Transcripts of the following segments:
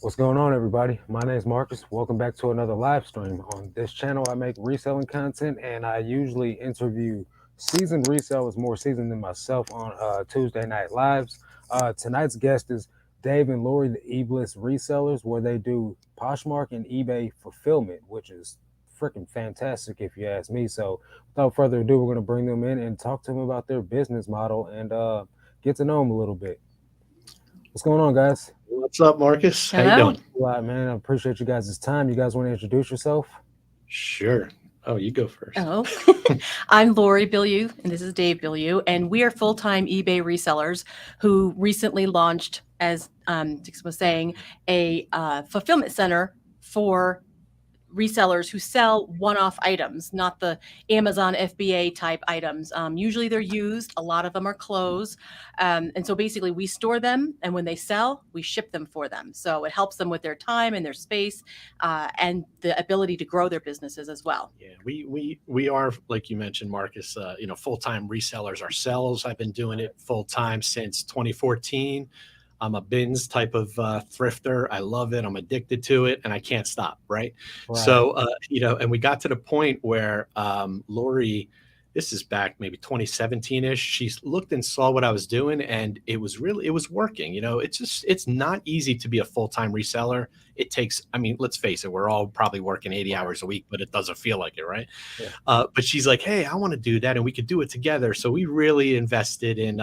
What's going on, everybody? My name is Marcus. Welcome back to another live stream. On this channel, I make reselling content, and I usually interview seasoned resellers, more seasoned than myself, on Tuesday night lives. Tonight's guest is Dave and Lori, the eBLISS resellers, where they do Poshmark and eBay fulfillment, which is freaking fantastic, if you ask me. So, without further ado, we're going to bring them in and talk to them about their business model and get to know them a little bit. What's going on, guys? What's up, Marcus? How you Hello. doing? A lot, man. I appreciate you guys' time. You guys want to introduce yourself? Sure. Oh, you go first. Oh, I'm Lori Bilyeu, and this is Dave Bilyeu, and we are full-time eBay resellers who recently launched, as Dix was saying, a fulfillment center for resellers who sell one-off items, not the Amazon FBA type items. Usually they're used. A lot of them are clothes. And so basically we store them, and when they sell, we ship them for them. So it helps them with their time and their space and the ability to grow their businesses as well. Yeah, we are, like you mentioned, Marcus, full-time resellers ourselves. I've been doing it full-time since 2014. I'm a bins type of thrifter. I love it. I'm addicted to it, and I can't stop. Right. Right. So, and we got to the point where Lori, this is back maybe 2017-ish. She looked and saw what I was doing, and it was working. It's not easy to be a full-time reseller. It takes, I mean, let's face it, we're all probably working 80 hours a week, but it doesn't feel like it, right? Yeah. But she's like, hey, I want to do that, and we could do it together. So we really invested in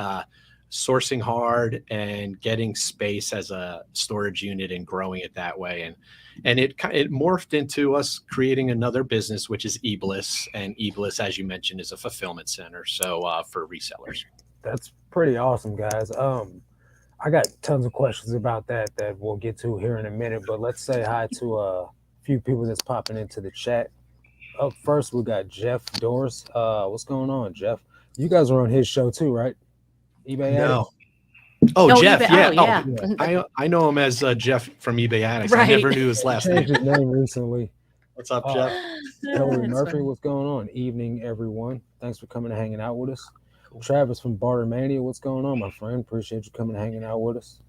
sourcing hard and getting space as a storage unit and growing it that way. And it morphed into us creating another business, which is eBLISS. And eBLISS, as you mentioned, is a fulfillment center. So for resellers. That's pretty awesome, guys. I got tons of questions about that we'll get to here in a minute, but let's say hi to a few people that's popping into the chat. Up first, we got Jeff Doris. What's going on, Jeff? You guys are on his show too, right? eBay No. Addicts? Oh, Jeff. eBay, Yeah. yeah. I know him as Jeff from eBay Addicts. Right. I never knew his last Changed name. his name recently. What's up, Jeff? Hillary That's Murphy, funny. what's going on? Evening, everyone. Thanks for coming and hanging out with us. Cool. Travis from Bartermania, what's going on, my friend? Appreciate you coming and hanging out with us.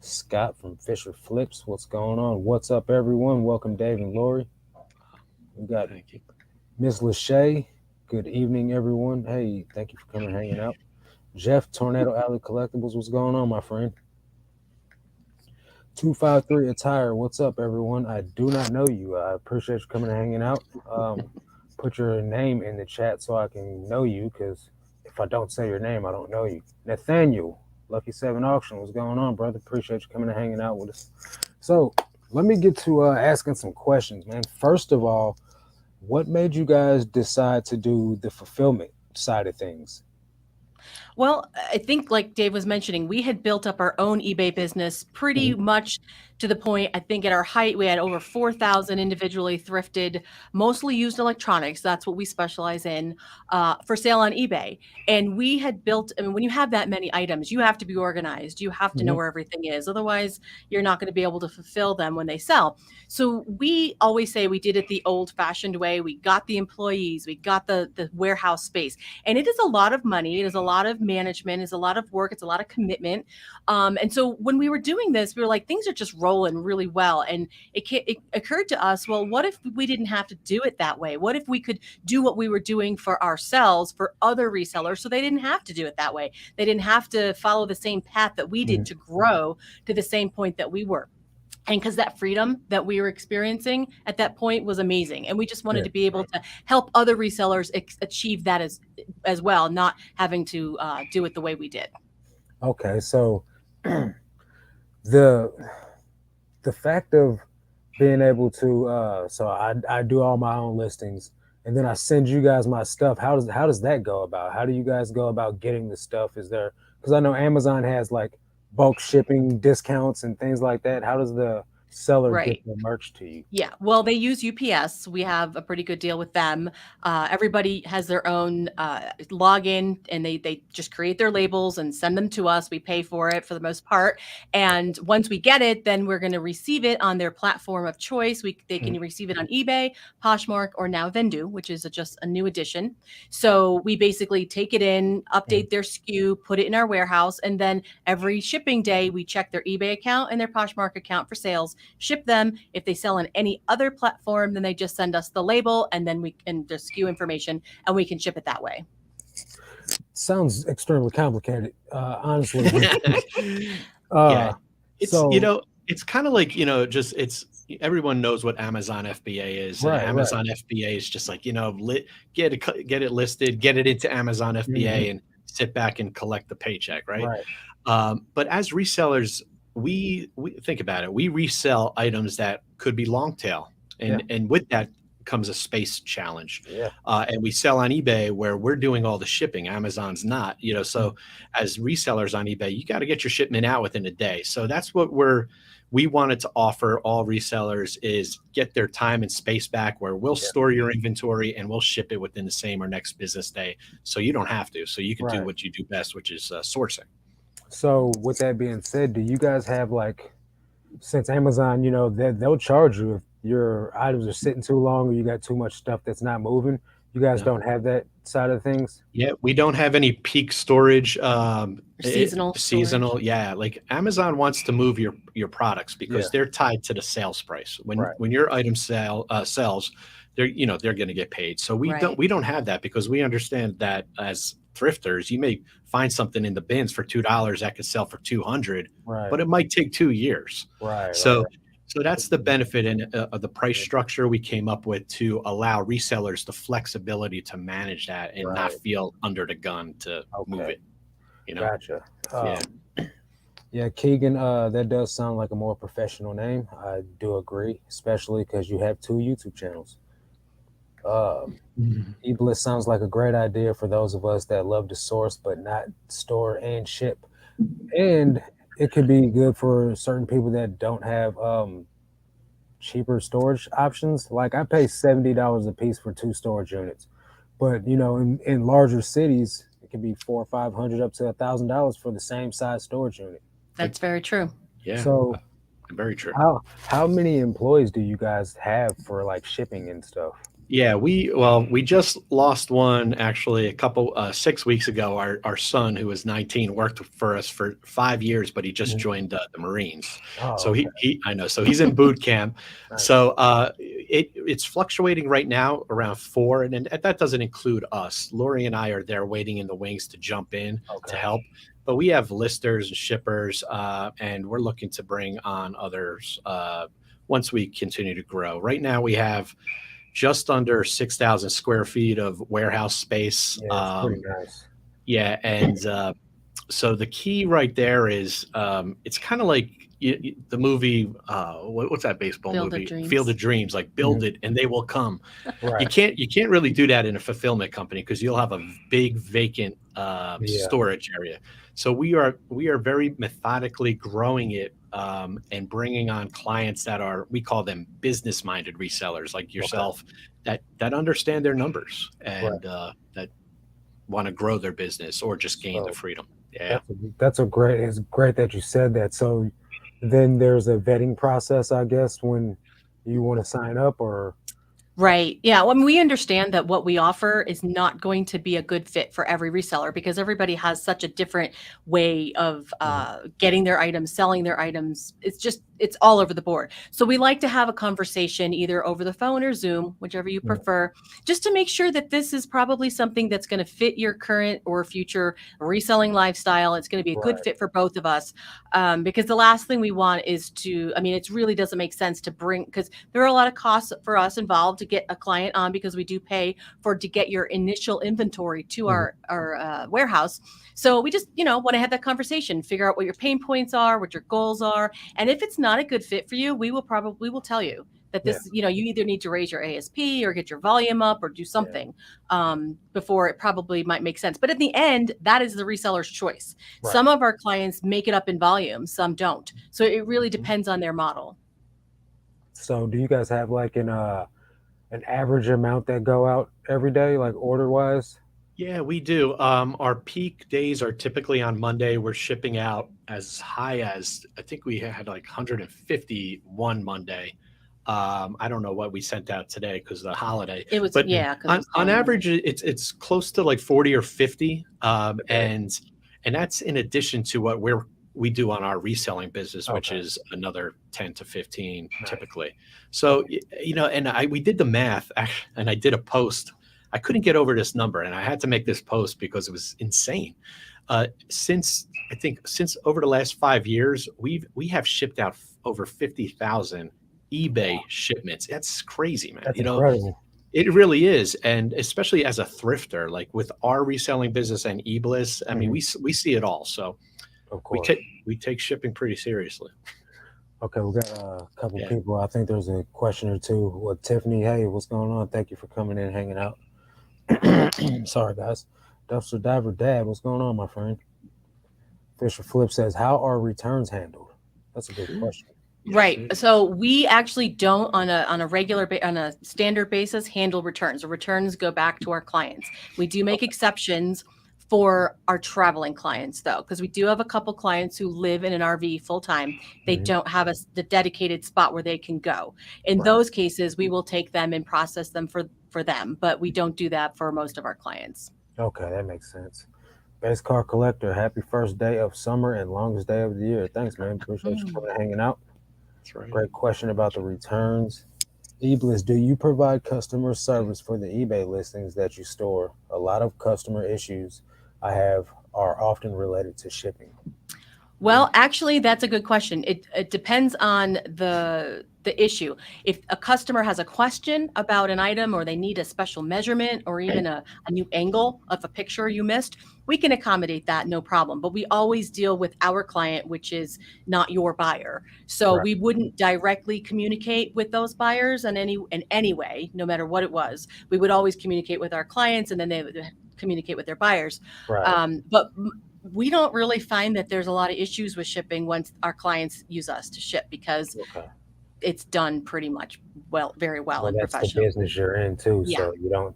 Scott from Fisher Flips, what's going on? What's up, everyone? Welcome, Dave and Lori. We got Miss Lachey. Good evening, everyone. Hey, thank you for coming and hanging out. Jeff, Tornado Alley Collectibles, what's going on, my friend? 253 Attire, what's up, everyone? I do not know you. I appreciate you coming and hanging out. Put your name in the chat so I can know you, because if I don't say your name, I don't know you. Nathaniel, Lucky 7 Auction, what's going on, brother? Appreciate you coming and hanging out with us. So let me get to asking some questions, man. First of all, what made you guys decide to do the fulfillment side of things? Well, I think like Dave was mentioning, we had built up our own eBay business pretty much to the point, I think at our height, we had over 4,000 individually thrifted, mostly used electronics. That's what we specialize in for sale on eBay. And we had built, I mean, when you have that many items, you have to be organized. You have to know where everything is. Otherwise, you're not going to be able to fulfill them when they sell. So we always say we did it the old fashioned way. We got the employees, we got the warehouse space. And it is a lot of money. It is a lot of management. It's a lot of work. It's a lot of commitment. And so when we were doing this, we were like, things are just rolling really well. And it occurred to us, well, what if we didn't have to do it that way? What if we could do what we were doing for ourselves, for other resellers, so they didn't have to do it that way? They didn't have to follow the same path that we did to grow to the same point that we were. And because that freedom that we were experiencing at that point was amazing. And we just wanted to be able to help other resellers achieve that as well, not having to do it the way we did. Okay, so the fact of being able to so I do all my own listings and then I send you guys my stuff. How does that go about? How do you guys go about getting the stuff? Is there, because I know Amazon has like bulk shipping discounts and things like that. How does the seller get the merch to you? Yeah, well, they use UPS. We have a pretty good deal with them. Everybody has their own login, and they just create their labels and send them to us. We pay for it for the most part. And once we get it, then we're going to receive it on their platform of choice. They can receive it on eBay, Poshmark, or now Vendu, which is just a new addition. So we basically take it in, update their SKU, put it in our warehouse, and then every shipping day, we check their eBay account and their Poshmark account for sales ship them. If they sell on any other platform, then they just send us the label and then we can the SKU information and we can ship it that way. Sounds extremely complicated, honestly. Yeah, it's So it's kind of like just it's everyone knows what Amazon FBA is, and right, right. Amazon FBA is just like get it listed, get it into Amazon Mhm. FBA, and sit back and collect the paycheck, right? Right. But as resellers, we think about it. We resell items that could be long tail, Yeah. and with that comes a space challenge. Yeah. And we sell on eBay where we're doing all the shipping. Amazon's not, Mm. So as resellers on eBay, you got to get your shipment out within a day. So that's what we wanted to offer all resellers is get their time and space back where we'll Yeah. store your inventory and we'll ship it within the same or next business day. So you don't have to. So you can do Right. what you do best, which is sourcing. So with that being said, do you guys have like, since Amazon, they'll charge you if your items are sitting too long or you got too much stuff that's not moving. You guys Yeah. don't have that side of things? Yeah, we don't have any peak storage. Seasonal Seasonal. Yeah, like Amazon wants to move your products because Yeah. they're tied to the sales price. Right. When your item sells, they're going to get paid. So Right. we don't have that because we understand that as thrifters, you may find something in the bins for $2 that could sell for 200, Right. but it might take 2 years. Right. So Right. so that's the benefit of the price structure we came up with to allow resellers the flexibility to manage that and not Right. feel under the gun to move Okay. it. Gotcha. Yeah. Yeah, Keegan, that does sound like a more professional name. I do agree, especially because you have 2 YouTube channels. eBLISS sounds like a great idea for those of us that love to source but not store and ship. And it could be good for certain people that don't have cheaper storage options. Like I pay $70 a piece for 2 storage units, but in larger cities, it can be 400 or 500 up to $1,000 for the same size storage unit. That's very true. Yeah. So Very true. how many employees do you guys have for like shipping and stuff? Yeah, we just lost one actually a couple 6 weeks ago. Our son, who was 19, worked for us for 5 years, but he just joined the Marines. Oh, So okay. I know. So he's in boot camp. Nice. So it's fluctuating right now around 4, and that doesn't include us. Lori and I are there waiting in the wings to jump in to Okay. help. But we have listers and shippers, and we're looking to bring on others once we continue to grow. Right now, we have just under 6,000 square feet of warehouse space. Yeah, it's pretty nice. Yeah, and so the key right there is it's kind of like the movie. What's that baseball Field of movie? Dreams. Field of Dreams. Like build it and they will come. Right. You can't really do that in a fulfillment company because you'll have a big vacant Yeah. storage area. So we are very methodically growing it and bringing on clients that we call them business minded resellers like yourself that understand their numbers and that want to grow their business or just gain the freedom. Yeah. It's great that you said that. So then there's a vetting process, I guess, when you want to sign up or Right. Yeah. Well, I mean, we understand that what we offer is not going to be a good fit for every reseller because everybody has such a different way of getting their items, selling their items. It's all over the board. So we like to have a conversation either over the phone or Zoom, whichever you prefer, just to make sure that this is probably something that's going to fit your current or future reselling lifestyle. It's going to be a good fit for both of us because the last thing we want is it really doesn't make sense to bring, because there are a lot of costs for us involved to get a client on because we do pay to get your initial inventory to our warehouse. So we just, want to have that conversation, figure out what your pain points are, what your goals are. And if it's not a good fit for you, we will tell you that this, you either need to raise your ASP or get your volume up or do something before it probably might make sense. But at the end, that is the reseller's choice. Right. Some of our clients make it up in volume, some don't. So it really depends on their model. So do you guys have like an average amount that go out every day, like order wise? Yeah, we do. Our peak days are typically on Monday. We're shipping out as high as, I think we had like 151 Monday. I don't know what we sent out today because of the holiday. It was, but on average, it's close to like 40 or 50. And that's in addition to what we're we do on our reselling business, which Okay. is another 10 to 15 Nice. typically. So, and we did the math and I did a post. I couldn't get over this number and I had to make this post because it was insane. Since over the last 5 years, we have shipped out over 50,000 eBay shipments. That's crazy, man. That's incredible. It really is. And especially as a thrifter, like with our reselling business and eBLISS, I mean, we see it all. So Of we course. take shipping pretty seriously. Okay, we got a couple Yeah. people. I think there's a question or two. Well, Tiffany, hey, what's going on? Thank you for coming in and hanging out. Sorry, guys. Dumpster Diver Dad, what's going on, my friend? Fisher Flip says, how are returns handled? That's a good question. Right. So we actually don't on a standard basis handle returns. The returns go back to our clients. We do make exceptions for our traveling clients though, because we do have a couple clients who live in an RV full time. They don't have the dedicated spot where they can go. In those cases, we will take them and process them for them, but we don't do that for most of our clients. Okay, that makes sense. Base Car Collector, happy first day of summer and longest day of the year. Thanks, man. Appreciate you coming and hanging out. That's right. Great question about the returns. eBLISS, do you provide customer service for the eBay listings that you store? A lot of customer issues I have are often related to shipping. Well, actually, that's a good question. It depends on the issue. If a customer has a question about an item or they need a special measurement or even a new angle of a picture you missed, we can accommodate that, no problem. But we always deal with our client, which is not your buyer. So we wouldn't directly communicate with those buyers in any way, no matter what it was. We would always communicate with our clients and then they would communicate with their buyers. But we don't really find that there's a lot of issues with shipping once our clients use us to ship because it's done pretty much very well and that's professional. the business you're in too, so you don't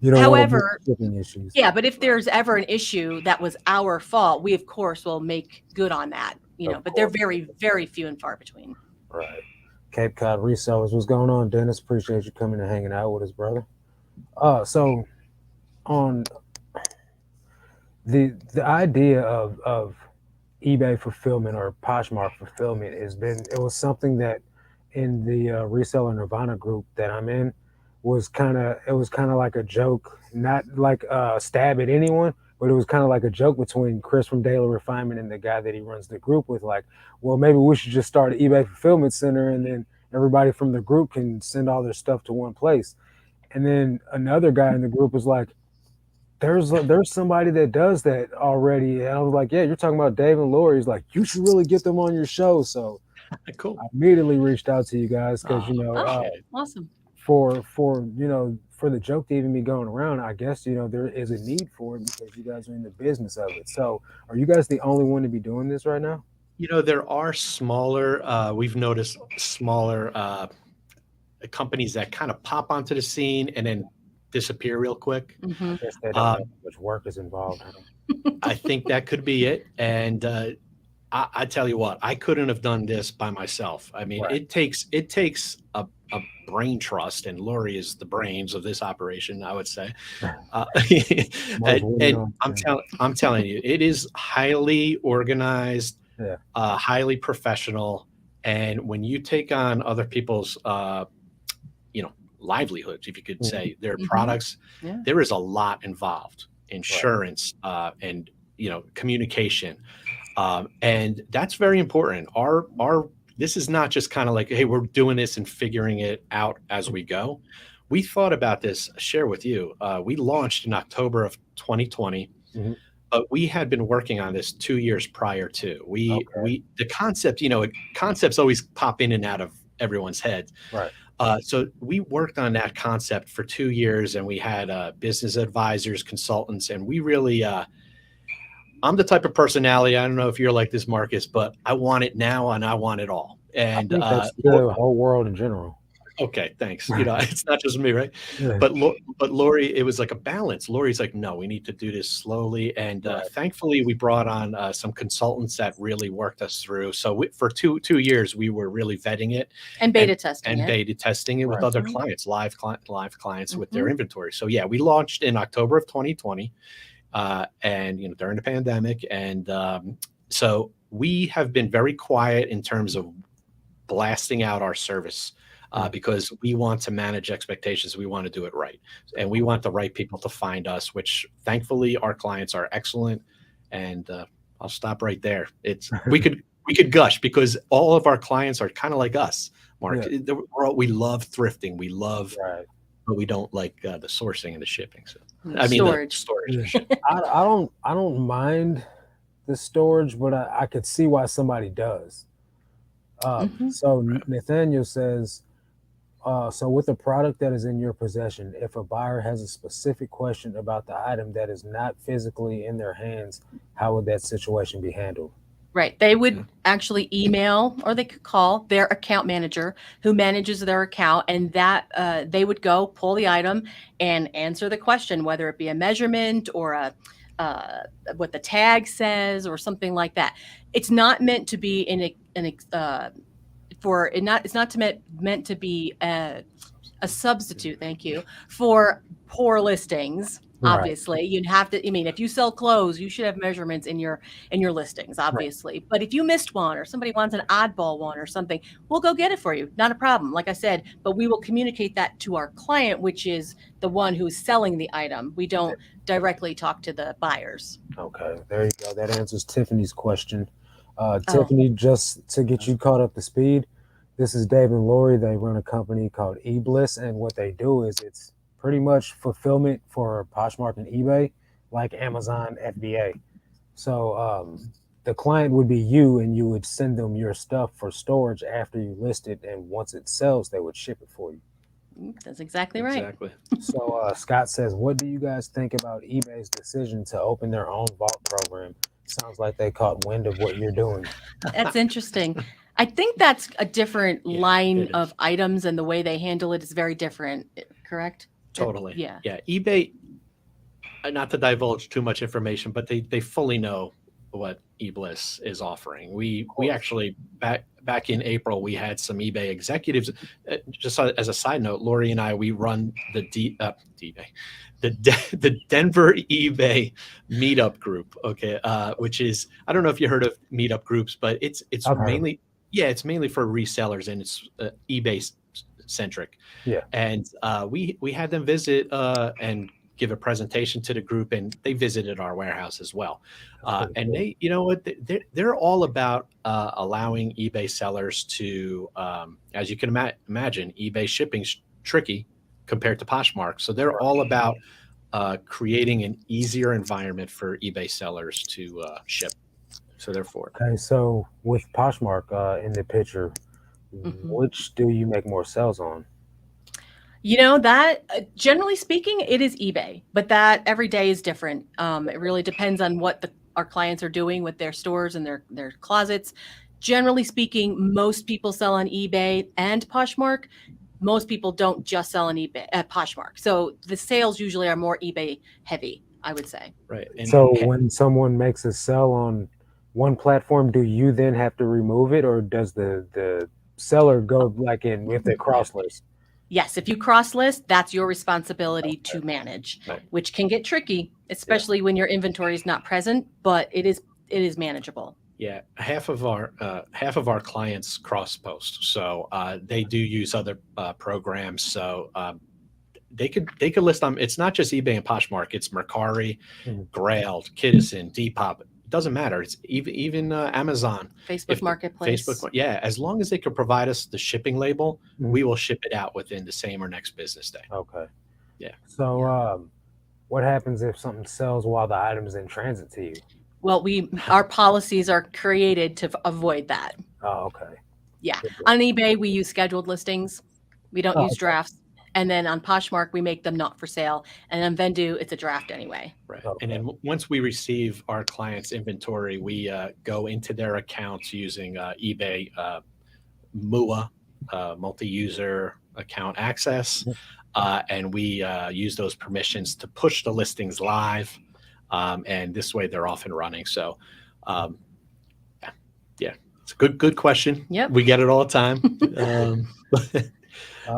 However, shipping issues. Yeah, but if there's ever an issue that was our fault, we of course will make good on that, but they're very, very few and far between. Right. Cape Cod Resellers, what's going on, Dennis? Appreciate you coming and hanging out with us, brother. So on the idea of eBay fulfillment or Poshmark fulfillment it was something that in the Reseller Nirvana group that I'm in was kind of like a joke, not like a stab at anyone, but it was kind of like a joke between Chris from Daily Refinement and the guy that he runs the group with, like, well, maybe we should just start an eBay fulfillment center and then everybody from the group can send all their stuff to one place. And then another guy in the group was like, there's somebody that does that already. And I was like, yeah, you're talking about Dave and Lori. He's like, you should really get them on your show. So cool. I immediately reached out to you guys because, awesome. For the joke to even be going around, I guess, there is a need for it because you guys are in the business of it. So are you guys the only one to be doing this right now? There are smaller, we've noticed smaller companies that kind of pop onto the scene and then disappear real quick. Mm-hmm. I guess they don't know how much work is involved. I think that could be it. And I tell you what, I couldn't have done this by myself. I mean, it takes a brain trust, and Lori is the brains of this operation, I would say. And I'm telling you, it is highly organized, highly professional. And when you take on other people's, livelihoods, if you could say, their products, there is a lot involved. Insurance, and communication, and that's very important. This is not just kind of like, hey, we're doing this and figuring it out as we go. We thought about this. Share with you. We launched in October of 2020, but we had been working on this 2 years prior to. The concept, concepts always pop in and out of everyone's head. Right. So we worked on that concept for 2 years, and we had business advisors, consultants, and we really, I'm the type of personality, I don't know if you're like this, Marcus, but I want it now and I want it all. And I think that's the whole world in general. Okay, thanks. It's not just me, right? Yeah. But Lori, it was like a balance. Lori's like, no, we need to do this slowly. And thankfully, we brought on some consultants that really worked us through. So for two years, we were really vetting it and beta testing it with other clients, live clients with their inventory. So yeah, we launched in October of 2020, and during the pandemic, and So we have been very quiet in terms of blasting out our service because we want to manage expectations. We want to do it right. And we want the right people to find us, which thankfully our clients are excellent. And I'll stop right there. We could gush because all of our clients are kind of like us, Mark. Yeah. We love thrifting. We love, Right. but we don't like the sourcing and the shipping. So Storage. the storage. and Yeah. shipping. I don't mind the storage, but I could see why somebody does. So Nathaniel says, so with a product that is in your possession, if a buyer has a specific question about the item that is not physically in their hands, how would that situation be handled? Right. They would actually email or they could call their account manager who manages their account, and that they would go pull the item and answer the question, whether it be a measurement or what the tag says or something like that. It's not meant to be it's not meant to be a substitute, thank you, for poor listings. Right. Obviously, you'd have to, I mean, if you sell clothes, you should have measurements in your listings, obviously. Right. But if you missed one or somebody wants an oddball one or something, we'll go get it for you. Not a problem, like I said, but we will communicate that to our client, which is the one who's selling the item. We don't directly talk to the buyers. Okay, there you go. That answers Tiffany's question. Tiffany, just to get you caught up to speed, this is Dave and Lori. They run a company called eBLISS, and what they do is it's pretty much fulfillment for Poshmark and eBay, like Amazon FBA. So the client would be you, and you would send them your stuff for storage after you list it, and once it sells, they would ship it for you. That's exactly right. Exactly. So Scott says, what do you guys think about eBay's decision to open their own vault program? Sounds like they caught wind of what you're doing. That's interesting. I think that's a different line of items, and the way they handle it is very different, correct? Totally. Yeah. eBay, not to divulge too much information, but they fully know what eBLISS is offering. We actually back in April, we had some eBay executives. Just as a side note, Lori and I, we run the Denver eBay meetup group. Okay, which is, I don't know if you heard of meetup groups, but it's mainly it's mainly for resellers, and it's eBay centric. Yeah, and we had them visit and give a presentation to the group, and they visited our warehouse as well. And they, you know what, they're all about allowing eBay sellers to, as you can imagine, eBay shipping's tricky compared to Poshmark. So they're all about creating an easier environment for eBay sellers to ship. So therefore. Okay, so with Poshmark in the picture, which do you make more sales on? You know, that generally speaking, it is eBay, but that every day is different. It really depends on what our clients are doing with their stores and their closets. Generally speaking, most people sell on eBay and Poshmark. Most people don't just sell on eBay at Poshmark. So the sales usually are more eBay heavy, I would say. Right. And so when someone makes a sell on one platform, do you then have to remove it, or does the seller go like in if they cross list? Yes, if you cross list, that's your responsibility to manage, which can get tricky, especially when your inventory is not present, but it is manageable. Yeah, half of our clients cross post, so they do use other programs. So they could list on. It's not just eBay and Poshmark. It's Mercari, Grail, Kidizen, Depop. It doesn't matter. It's even Amazon, Facebook Marketplace. Facebook, yeah. As long as they could provide us the shipping label, we will ship it out within the same or next business day. Okay. Yeah. So what happens if something sells while the item is in transit to you? Well, our policies are created to avoid that. Oh, okay. Yeah. On eBay, we use scheduled listings. We don't use drafts. And then on Poshmark, we make them not for sale. And on Vendu, it's a draft anyway. Right. Okay. And then once we receive our client's inventory, we go into their accounts using eBay MUA, multi-user account access. And we use those permissions to push the listings live. And this way they're off and running. So, yeah, it's a good question. Yep. We get it all the time.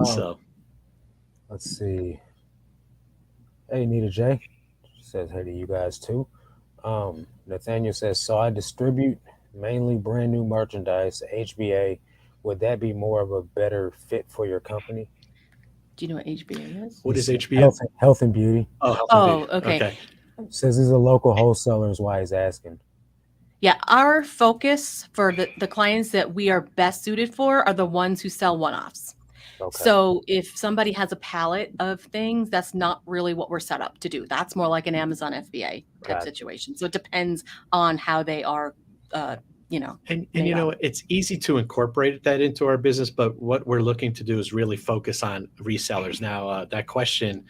So. Let's see. Hey, Nita J says hey to you guys too. Nathaniel says, so I distribute mainly brand new merchandise, HBA. Would that be more of a better fit for your company? Do you know what HBA is? What is He's HBO? health and beauty. Oh, health and Oh, beauty. okay. Okay. Says he's a local wholesaler is why he's asking. Yeah, our focus for the clients that we are best suited for are the ones who sell one-offs. Okay. So if somebody has a pallet of things, that's not really what we're set up to do. That's more like an Amazon FBA type Gotcha. situation. So it depends on how they are, And made you know, up. it's easy to incorporate that into our business, but what we're looking to do is really focus on resellers. Now, that question,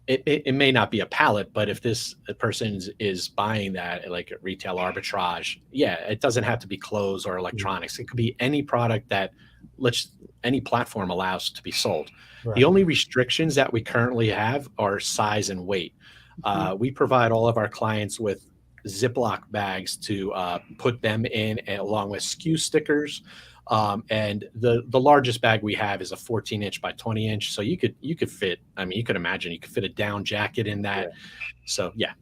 it may not be a pallet, but if this person is buying that like a retail arbitrage, yeah, it doesn't have to be clothes or electronics. It could be any product that any platform allows to be sold. Right. The only restrictions that we currently have are size and weight. We provide all of our clients with Ziploc bags to put them in, along with SKU stickers. And the largest bag we have is a 14-inch by 20-inch. So you could fit. I mean, you could imagine you could fit a down jacket in that. Yeah. So yeah.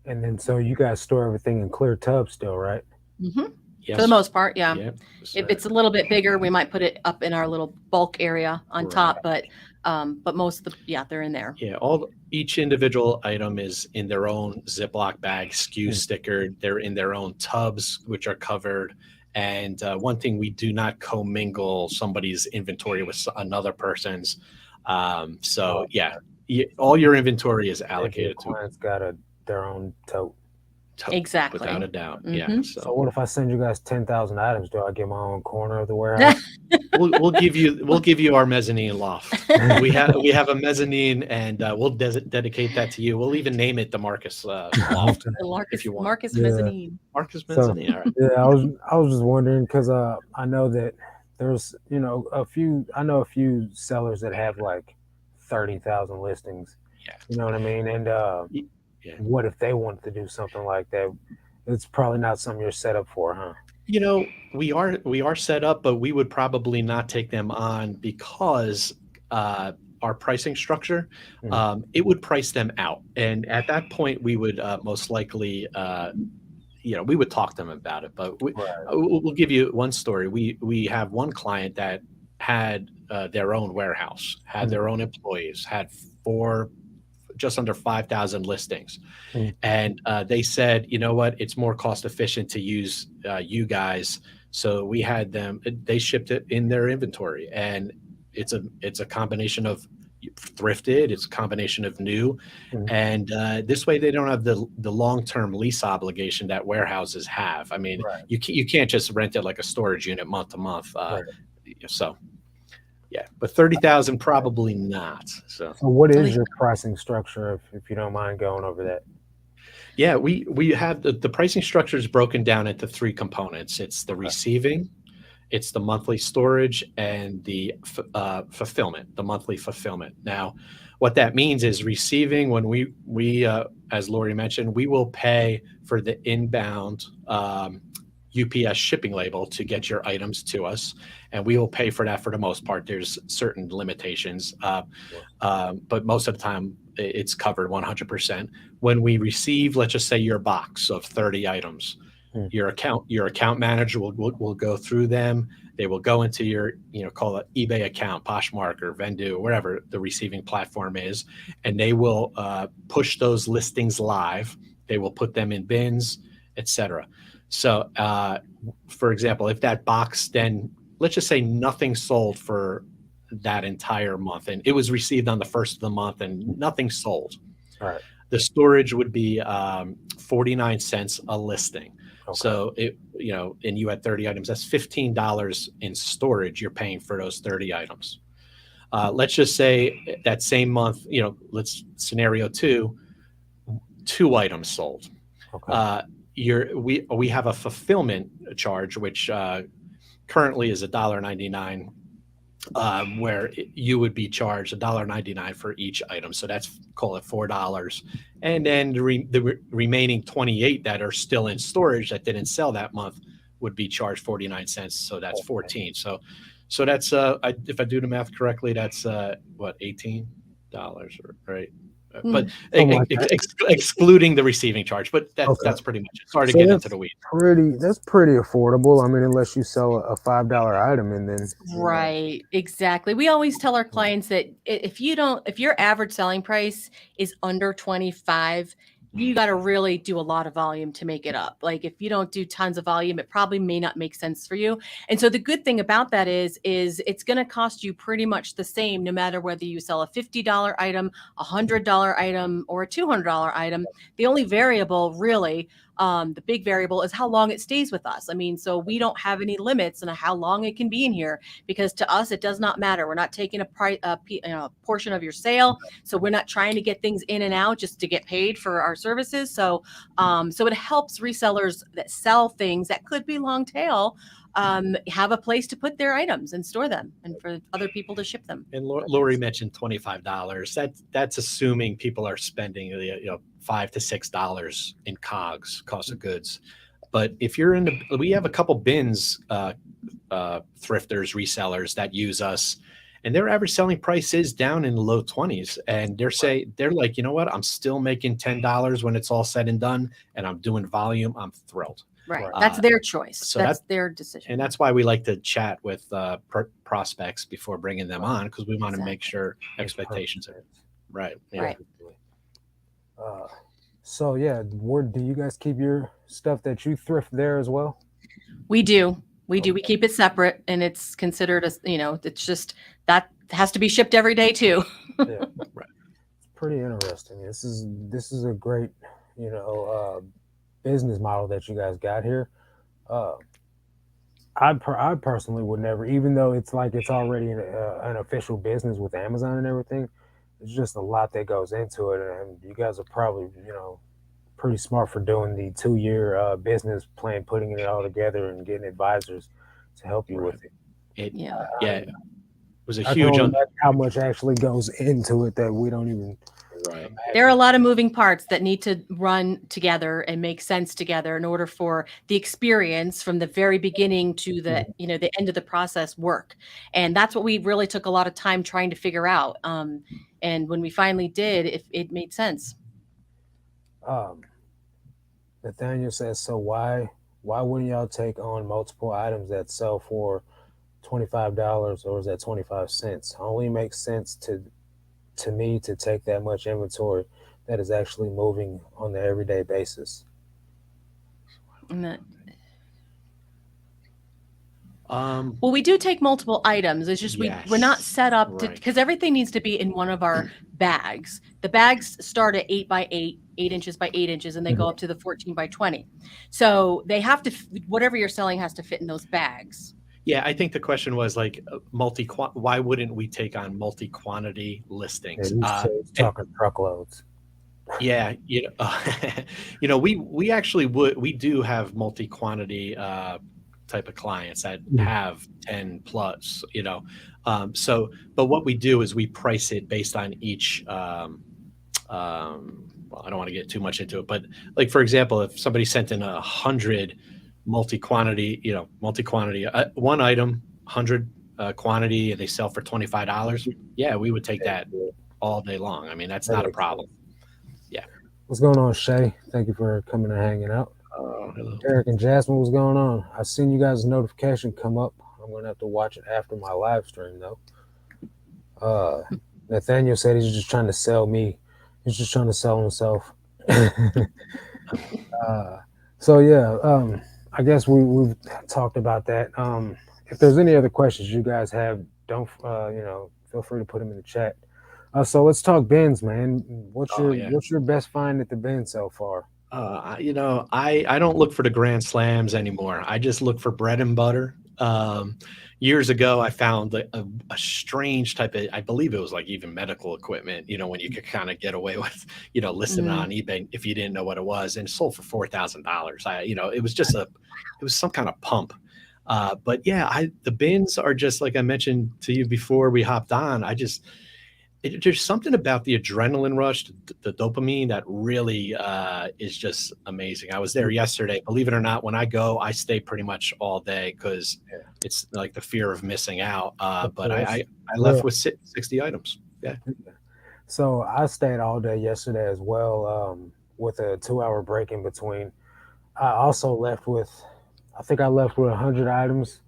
And then so you guys store everything in clear tubs still, right? Mm-hmm. Yes. For the most part, yeah. Yeah. If it's a little bit bigger, we might put it up in our little bulk area on top, but most of they're in there. Yeah, each individual item is in their own Ziploc bag, SKU stickered. They're in their own tubs, which are covered. And one thing, we do not commingle somebody's inventory with another person's. So yeah, all your inventory is allocated to. Clients got their own tote. Exactly. Without a doubt. Mhm. Yeah. So what if I send you guys 10,000 items? Do I get my own corner of the warehouse? We'll give you our mezzanine loft. We have a mezzanine, and we'll dedicate that to you. We'll even name it the Marcus loft if you want. Marcus Mezzanine. Marcus Mezzanine. All right. Yeah, I was just wondering because I know that there's a few sellers that have like 30,000 listings. Yeah. You know what I mean? And Yeah. what if they wanted to do something like that? It's probably not something you're set up for, huh? You know, we are set up, but we would probably not take them on because our pricing structure, it would price them out. And at that point, we would most likely, we would talk to them about it. But we'll give you one story. We have one client that had their own warehouse, had their own employees, had just under 5,000 listings. And they said, you know what, it's more cost efficient to use you guys. So we had they shipped it in their inventory, and it's a combination of thrifted, it's a combination of new. And this way they don't have the long-term lease obligation that warehouses have. I mean, you can't just rent it like a storage unit month to month. So yeah, but 30,000 probably not. So what is your pricing structure, if you don't mind going over that? Yeah, we have the pricing structure is broken down into three components. It's the receiving, it's the monthly storage, and the fulfillment, the monthly fulfillment. Now, what that means is receiving, when we as Lori mentioned, we will pay for the inbound UPS shipping label to get your items to us, and we will pay for that for the most part. There's certain limitations, but most of the time it's covered 100%. When we receive, let's just say, your box of 30 items, your account manager will go through them. They will go into your, call it eBay account, Poshmark or Vendu, wherever the receiving platform is, and they will push those listings live. They will put them in bins, etc. So, for example, if that box, then let's just say nothing sold for that entire month, and it was received on the first of the month, and nothing sold. All right. The storage would be 49 cents a listing. Okay. So and you had 30 items, that's $15 in storage you're paying for those 30 items. Let's just say that same month, let's scenario two items sold. Okay. We have a fulfillment charge, which currently is $1.99, where you would be charged $1.99 for each item. So that's, call it $4. And then the remaining 28 that are still in storage that didn't sell that month would be charged 49 cents. So that's 14. So that's if I do the math correctly, that's what, $18, right? but Something like that. excluding the receiving charge. But Okay. that's pretty much it. Sorry to So get that's into the weeds. that's pretty affordable. I mean, unless you sell a $5 item and then, you know, Right, exactly. We always tell our clients that if your average selling price is under 25, you got to really do a lot of volume to make it up. Like if you don't do tons of volume, it probably may not make sense for you. And so the good thing about that is it's going to cost you pretty much the same no matter whether you sell a $50 item, a $100 item, or a $200 item. The only variable really, the big variable is how long it stays with us. I mean, so we don't have any limits on how long it can be in here because to us, it does not matter. We're not taking a portion of your sale. So we're not trying to get things in and out just to get paid for our services. So, so it helps resellers that sell things that could be long tail have a place to put their items and store them and for other people to ship them. And Lori mentioned $25. That's assuming people are spending $5 to $6 in COGS, cost of goods. But if you're we have a couple bins, thrifters, resellers that use us, and their average selling price is down in the low 20s. And they're like, you know what? I'm still making $10 when it's all said and done, and I'm doing volume. I'm thrilled. Right. That's their choice. So that's their decision. And that's why we like to chat with prospects before bringing them on, because we want to make sure expectations are right. Yeah. Right. So yeah, where do you guys keep your stuff that you thrift there as well? We do. We keep it separate, and it's considered it's just that has to be shipped every day too. Yeah, right. It's pretty interesting. This is a great, business model that you guys got here. I personally would never, even though it's like it's already an official business with Amazon and everything. It's just a lot that goes into it, and you guys are probably pretty smart for doing the 2-year business plan, putting it all together and getting advisors to help you with it. It was a I huge can imagine how much actually goes into it that we don't even. Right. There are a lot of moving parts that need to run together and make sense together in order for the experience from the very beginning to the the end of the process work. And that's what we really took a lot of time trying to figure out. And when we finally did, it made sense. Nathaniel says, so why wouldn't y'all take on multiple items that sell for $25 or is that 25 cents? Only makes sense to me to take that much inventory that is actually moving on the everyday basis. Well, we do take multiple items. It's just we're not set up to, because everything needs to be in one of our bags. The bags start at 8 by 8, 8 inches by 8 inches, and they go up to the 14 by 20. So they have to, whatever you're selling has to fit in those bags. Yeah, I think the question was like why wouldn't we take on multi-quantity listings? Talking truckloads. Yeah, we actually we do have multi-quantity type of clients that have 10 plus, but what we do is we price it based on each well, I don't want to get too much into it, but like, for example, if somebody sent in 100 multi-quantity, one item, 100 quantity, and they sell for $25, yeah, we would take that all day long. I mean, that's not a problem. Yeah. What's going on, Shay? Thank you for coming and hanging out. Hello. Eric and Jasmine, what's going on? I've seen you guys' notification come up. I'm going to have to watch it after my live stream, though. Nathaniel said he's just trying to sell me. He's just trying to sell himself. So, yeah, I guess we've talked about that. If there's any other questions you guys have, don't, feel free to put them in the chat. So let's talk bins, man. What's your best find at the bin so far? I don't look for the grand slams anymore. I just look for bread and butter. Years ago, I found a strange type of, I believe it was like even medical equipment, when you could kind of get away with, listing it on eBay if you didn't know what it was, and it sold for $4,000. It was just it was some kind of pump. But yeah, the bins are just, like I mentioned to you before we hopped on, there's something about the adrenaline rush, the dopamine that really is just amazing. I was there yesterday. Believe it or not, when I go, I stay pretty much all day because it's like the fear of missing out. But I left with 60 items. Yeah. So I stayed all day yesterday as well, with a 2 hour break in between. I also left with, I think I left with 100 items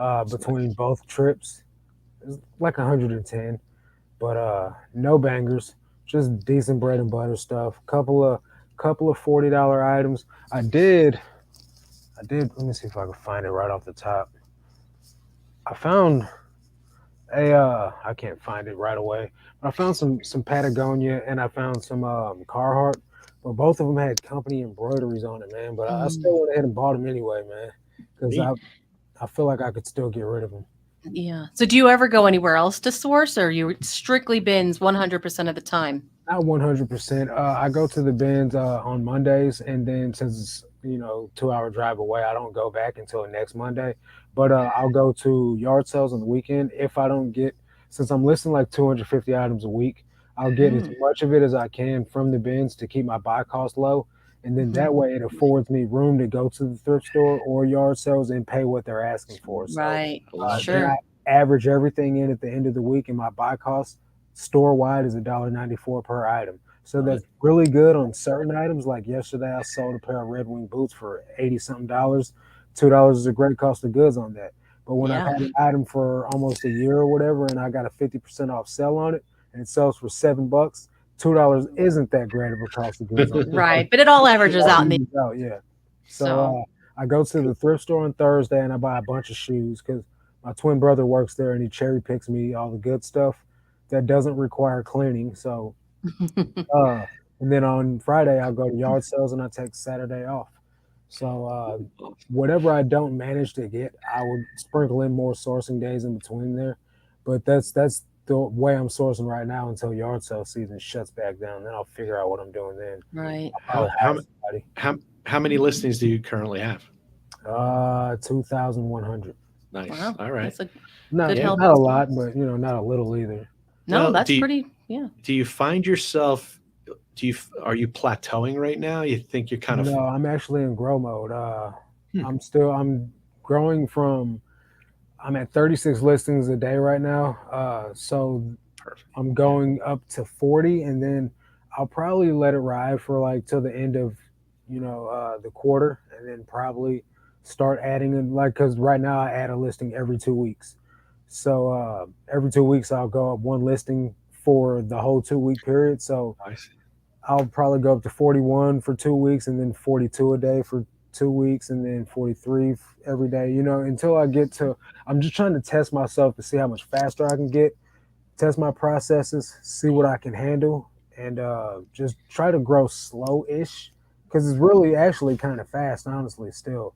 It's between both trips. It was like 110, but no bangers, just decent bread and butter stuff. Couple of $40 items. I did. Let me see if I can find it right off the top. I found I can't find it right away, but I found some Patagonia and I found some Carhartt, but both of them had company embroideries on it, man. But I Mm, still went ahead and bought them anyway, man, because neat. I feel like I could still get rid of them. yeah. So do you ever go anywhere else to source, or you strictly bins 100% of the time? Not 100%. I go to the bins on Mondays, and then since it's 2 hour drive away, I don't go back until next Monday. But I'll go to yard sales on the weekend if I don't get, since I'm listing like 250 items a week. I'll get as Mm, much of it as I can from the bins to keep my buy cost low, and then mhm. that way it affords me room to go to the thrift store or yard sales and pay what they're asking for. So Right. I love then that. I Sure. average everything in at the end of the week, and my buy cost store wide is $1.94 per item. So Uh, that's really good on certain items. Like yesterday, I sold a pair of Red Wing boots for 80 something dollars. $2 is a great cost of goods on that. But when I've Yeah. had an item for almost a year or whatever, and I got a 50% off sale on it, and it sells for $7, $2 isn't that great of a cost of goods on it. So Right. But it all it averages all out in the evens out, yeah. So so. I go to the thrift store on Thursday and I buy a bunch of shoes because my twin brother works there and he cherry picks me all the good stuff that doesn't require cleaning. So uh, and then on Friday, I'll go to yard sales and I take Saturday off. So whatever I don't manage to get, I would sprinkle in more sourcing days in between there. But that's the way I'm sourcing right now until yard sale season shuts back down. Then I'll figure out what I'm doing then. Right. I'll how probably how hire somebody. how many listings do you currently have? 2,100. Nice. Wow. All right. That's a Not good Yeah. healthy not a start. lot, but not a little either. No, Well, that's pretty, yeah. do you find yourself are you plateauing right now? You think you're kind of No, I'm actually in grow mode. hmm, I'm growing from I'm at 36 listings a day right now. So perfect. I'm Yeah. going up to 40, and then I'll probably let it ride for like till the end of, the quarter, and then probably start adding in like because right now I add a listing every 2 weeks. So every 2 weeks I'll go up one listing for the whole 2 week period. So Nice. I'll probably go up to 41 for 2 weeks, and then 42 a day for 2 weeks, and then 43 every day. Until I get to. I'm just trying to test myself to see how much faster I can get, test my processes, see what I can handle, and just try to grow slow-ish because it's really actually kind of fast, honestly. Still,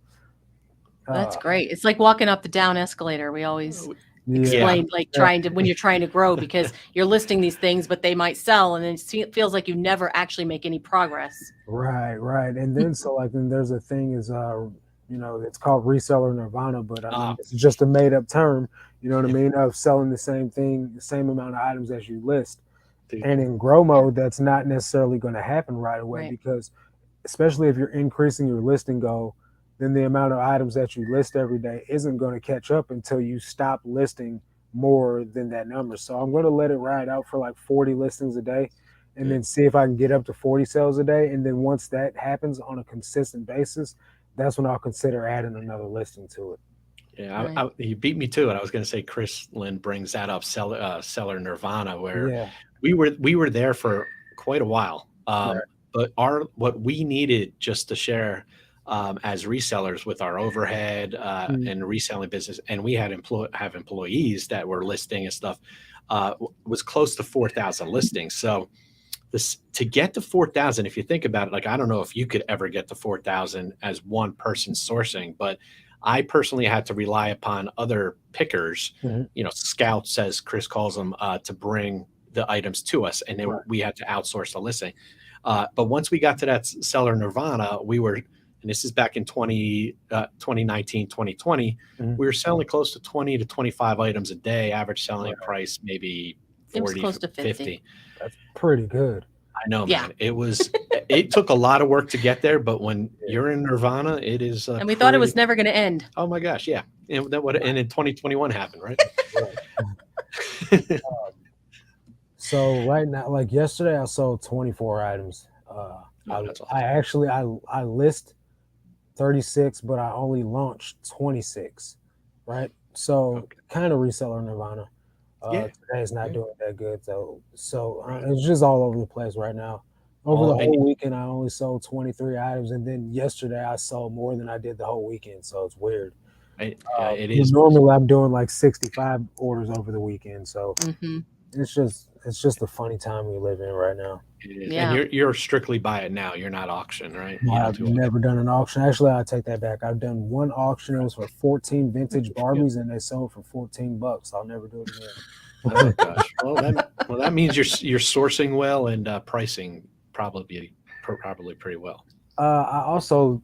That's uh, great. It's like walking up the down escalator. We always Yeah. yeah, explain like trying to when you're trying to grow because you're listing these things, but they might sell, and it feels like you never actually make any progress. right, right. And then so like then there's a thing is it's called reseller nirvana, but I mean Uh, it's just a made up term, you know what I mean, of selling the same thing, the same amount of items as you list. dude, And in grow mode, that's not necessarily going to happen right away Right. because especially if you're increasing your listing goal, then the amount of items that you list every day isn't going to catch up until you stop listing more than that number. So I'm going to let it ride out for like 40 listings a day and yeah. then see if I can get up to 40 sales a day. And then once that happens on a consistent basis, that's when I'll consider adding another listing to it. Yeah, Right. you beat me to it. I was going to say Chris Lynn brings that up, Seller Nirvana, where Yeah. we were there for quite a while. Right. But our what we needed just to share as resellers with our overhead Mm. and reselling business, and we had have employees that were listing and stuff, was close to 4,000 listings. So this to get to 4,000, if you think about it, like I don't know if you could ever get to 4,000 as one person sourcing, but I personally had to rely upon other pickers, Hmm. scouts, as Chris calls them, to bring the items to us, and then Right. we had to outsource the listing. But once we got to that seller nirvana, and this is back in 2019, 2020, Hmm. we were selling close to 20 to 25 items a day, average selling Right. price maybe It was 40, close to 50. 50. That's pretty good. I know, Yeah. man. It took a lot of work to get there, but when Yeah. you're in nirvana, it is And we thought it was pretty. never going to end. Oh my gosh, yeah. And Right. in 2021 happened, right? Right. So right now, like yesterday, I sold 24 items. Oh, that's I awesome. actually I list 36, but I only launched 26. Right. So Okay. kind of reseller nirvana. Yeah. Today's not Yeah. doing that good though. So Right. it's just all over the place right now. Over the All and whole weekend, I only sold 23 items, and then yesterday I sold more than I did the whole weekend. So it's weird. yeah, it is. Normally I'm doing like 65 orders over the weekend. So Hmm. it's just a funny time we live in right now. It is. And Yeah. you're strictly buy it now. You're not auction, right? No, You don't I've do all that. never done an auction. Actually, I take that back. I've done one auction. It was for 14 vintage Yeah. Barbies, and they sold for $14. I'll never do it Oh again. gosh. Well, that means you're sourcing well and pricing probably pretty well. I also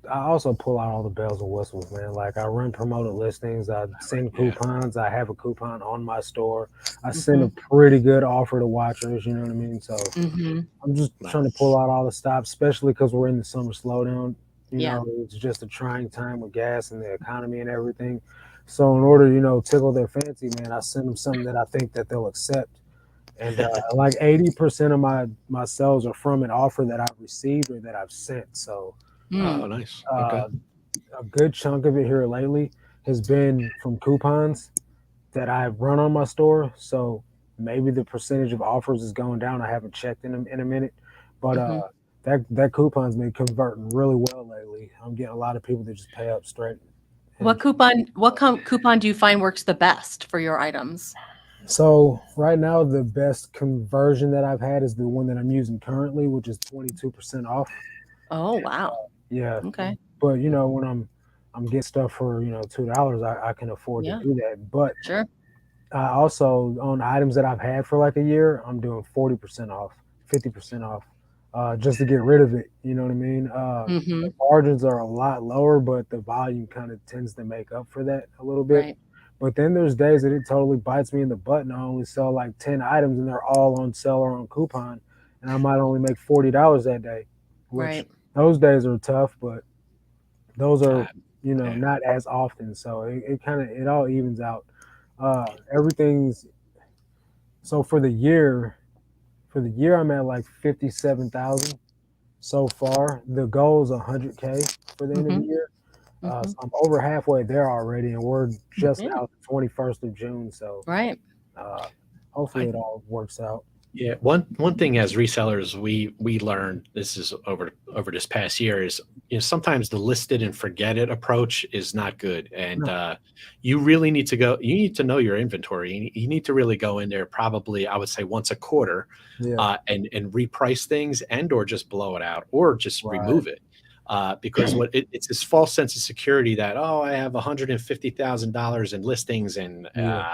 pull out all the bells and whistles, man. Like I run promoted listings, I send Yeah. coupons, I have a coupon on my store, I send a Hmm. pretty good offer to watchers. You know what I mean? So Hmm. I'm just trying to Nice. pull out all the stops, especially because we're in the summer slowdown. Yeah. It's just a trying time with gas and the economy and everything. So in order, tickle their fancy, man, I send them something that I think that they'll accept. And like 80% of my sales are from an offer that I've received or that I've sent. So Mm. Oh, nice. Okay. uh, a good chunk of it here lately has been from coupons that I've run on my store. So maybe the percentage of offers is going down. I haven't checked in a minute, but Hmm. that coupon's been converting really well lately. I'm getting a lot of people that just pay up straight. And What coupon do you find works the best for your items? so right now, the best conversion that I've had is the one that I'm using currently, which is 22% off. Oh, wow. Yeah, Okay. but when I'm getting stuff for $2, I can afford to Yeah. do that. But Sure. I also on items that I've had for like a year, I'm doing 40% off, 50% off, just to get rid of it. You know what I mean? The Hmm. margins are a lot lower, but the volume kind of tends to make up for that a little bit. Right. But then there's days that it totally bites me in the butt, and I only sell like 10 items, and they're all on sale or on coupon, and I might only make $40 that day, which Right. those days are tough, but those are Uh, yeah. not as often. So it kind of it all evens out. Everything's so for the year I'm at like 57,000 so far. The goal is 100K for the end of the Hmm. year. Hmm. So I'm over halfway there already, and we're just Yeah. now the 21st of June. So Right. uh, hopefully I it all works out. Yeah, one thing as resellers we learned, this is over this past year, is sometimes the listed and forget it approach is not good, and No, you really need to go. You need to know your inventory. You need to really go in there, probably I would say once a quarter, yeah, and reprice things and or just blow it out or just right, remove it. Because it's this false sense of security that, oh, I have $150,000 in listings and yeah,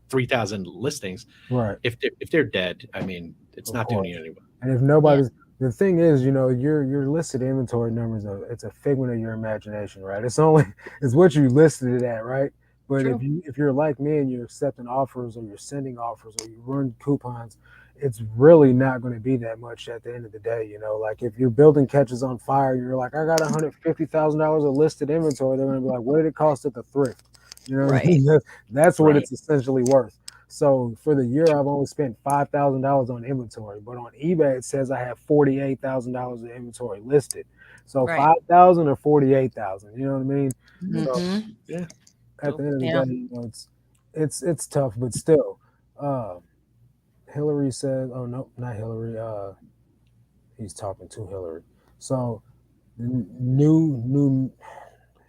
3,000 listings. right. If they're dead, I mean, it's Of not doing course. you any well. And if Yeah. nobody's the thing is, your listed inventory numbers are it's a figment of your imagination, right? It's only it's what you listed it at, right? But if True. you're like me and you're accepting offers or you're sending offers or you run coupons, it's really not going to be that much at the end of the day. Like if your building catches on fire, you're like, I got $150,000 of listed inventory. They're going to be like, what did it cost at the thrift? You know what I Right. mean? That's what Right. it's essentially worth. So for the year, I've only spent $5,000 on inventory, but on eBay it says I have $48,000 of inventory listed. So Right. 5,000 or 48,000. You know what I mean? So Hmm. Yeah. at the end of the Yeah. day, it's tough, but still. Uh, Hillary says, "Oh no, not Hillary. He's talking to Hillary." So new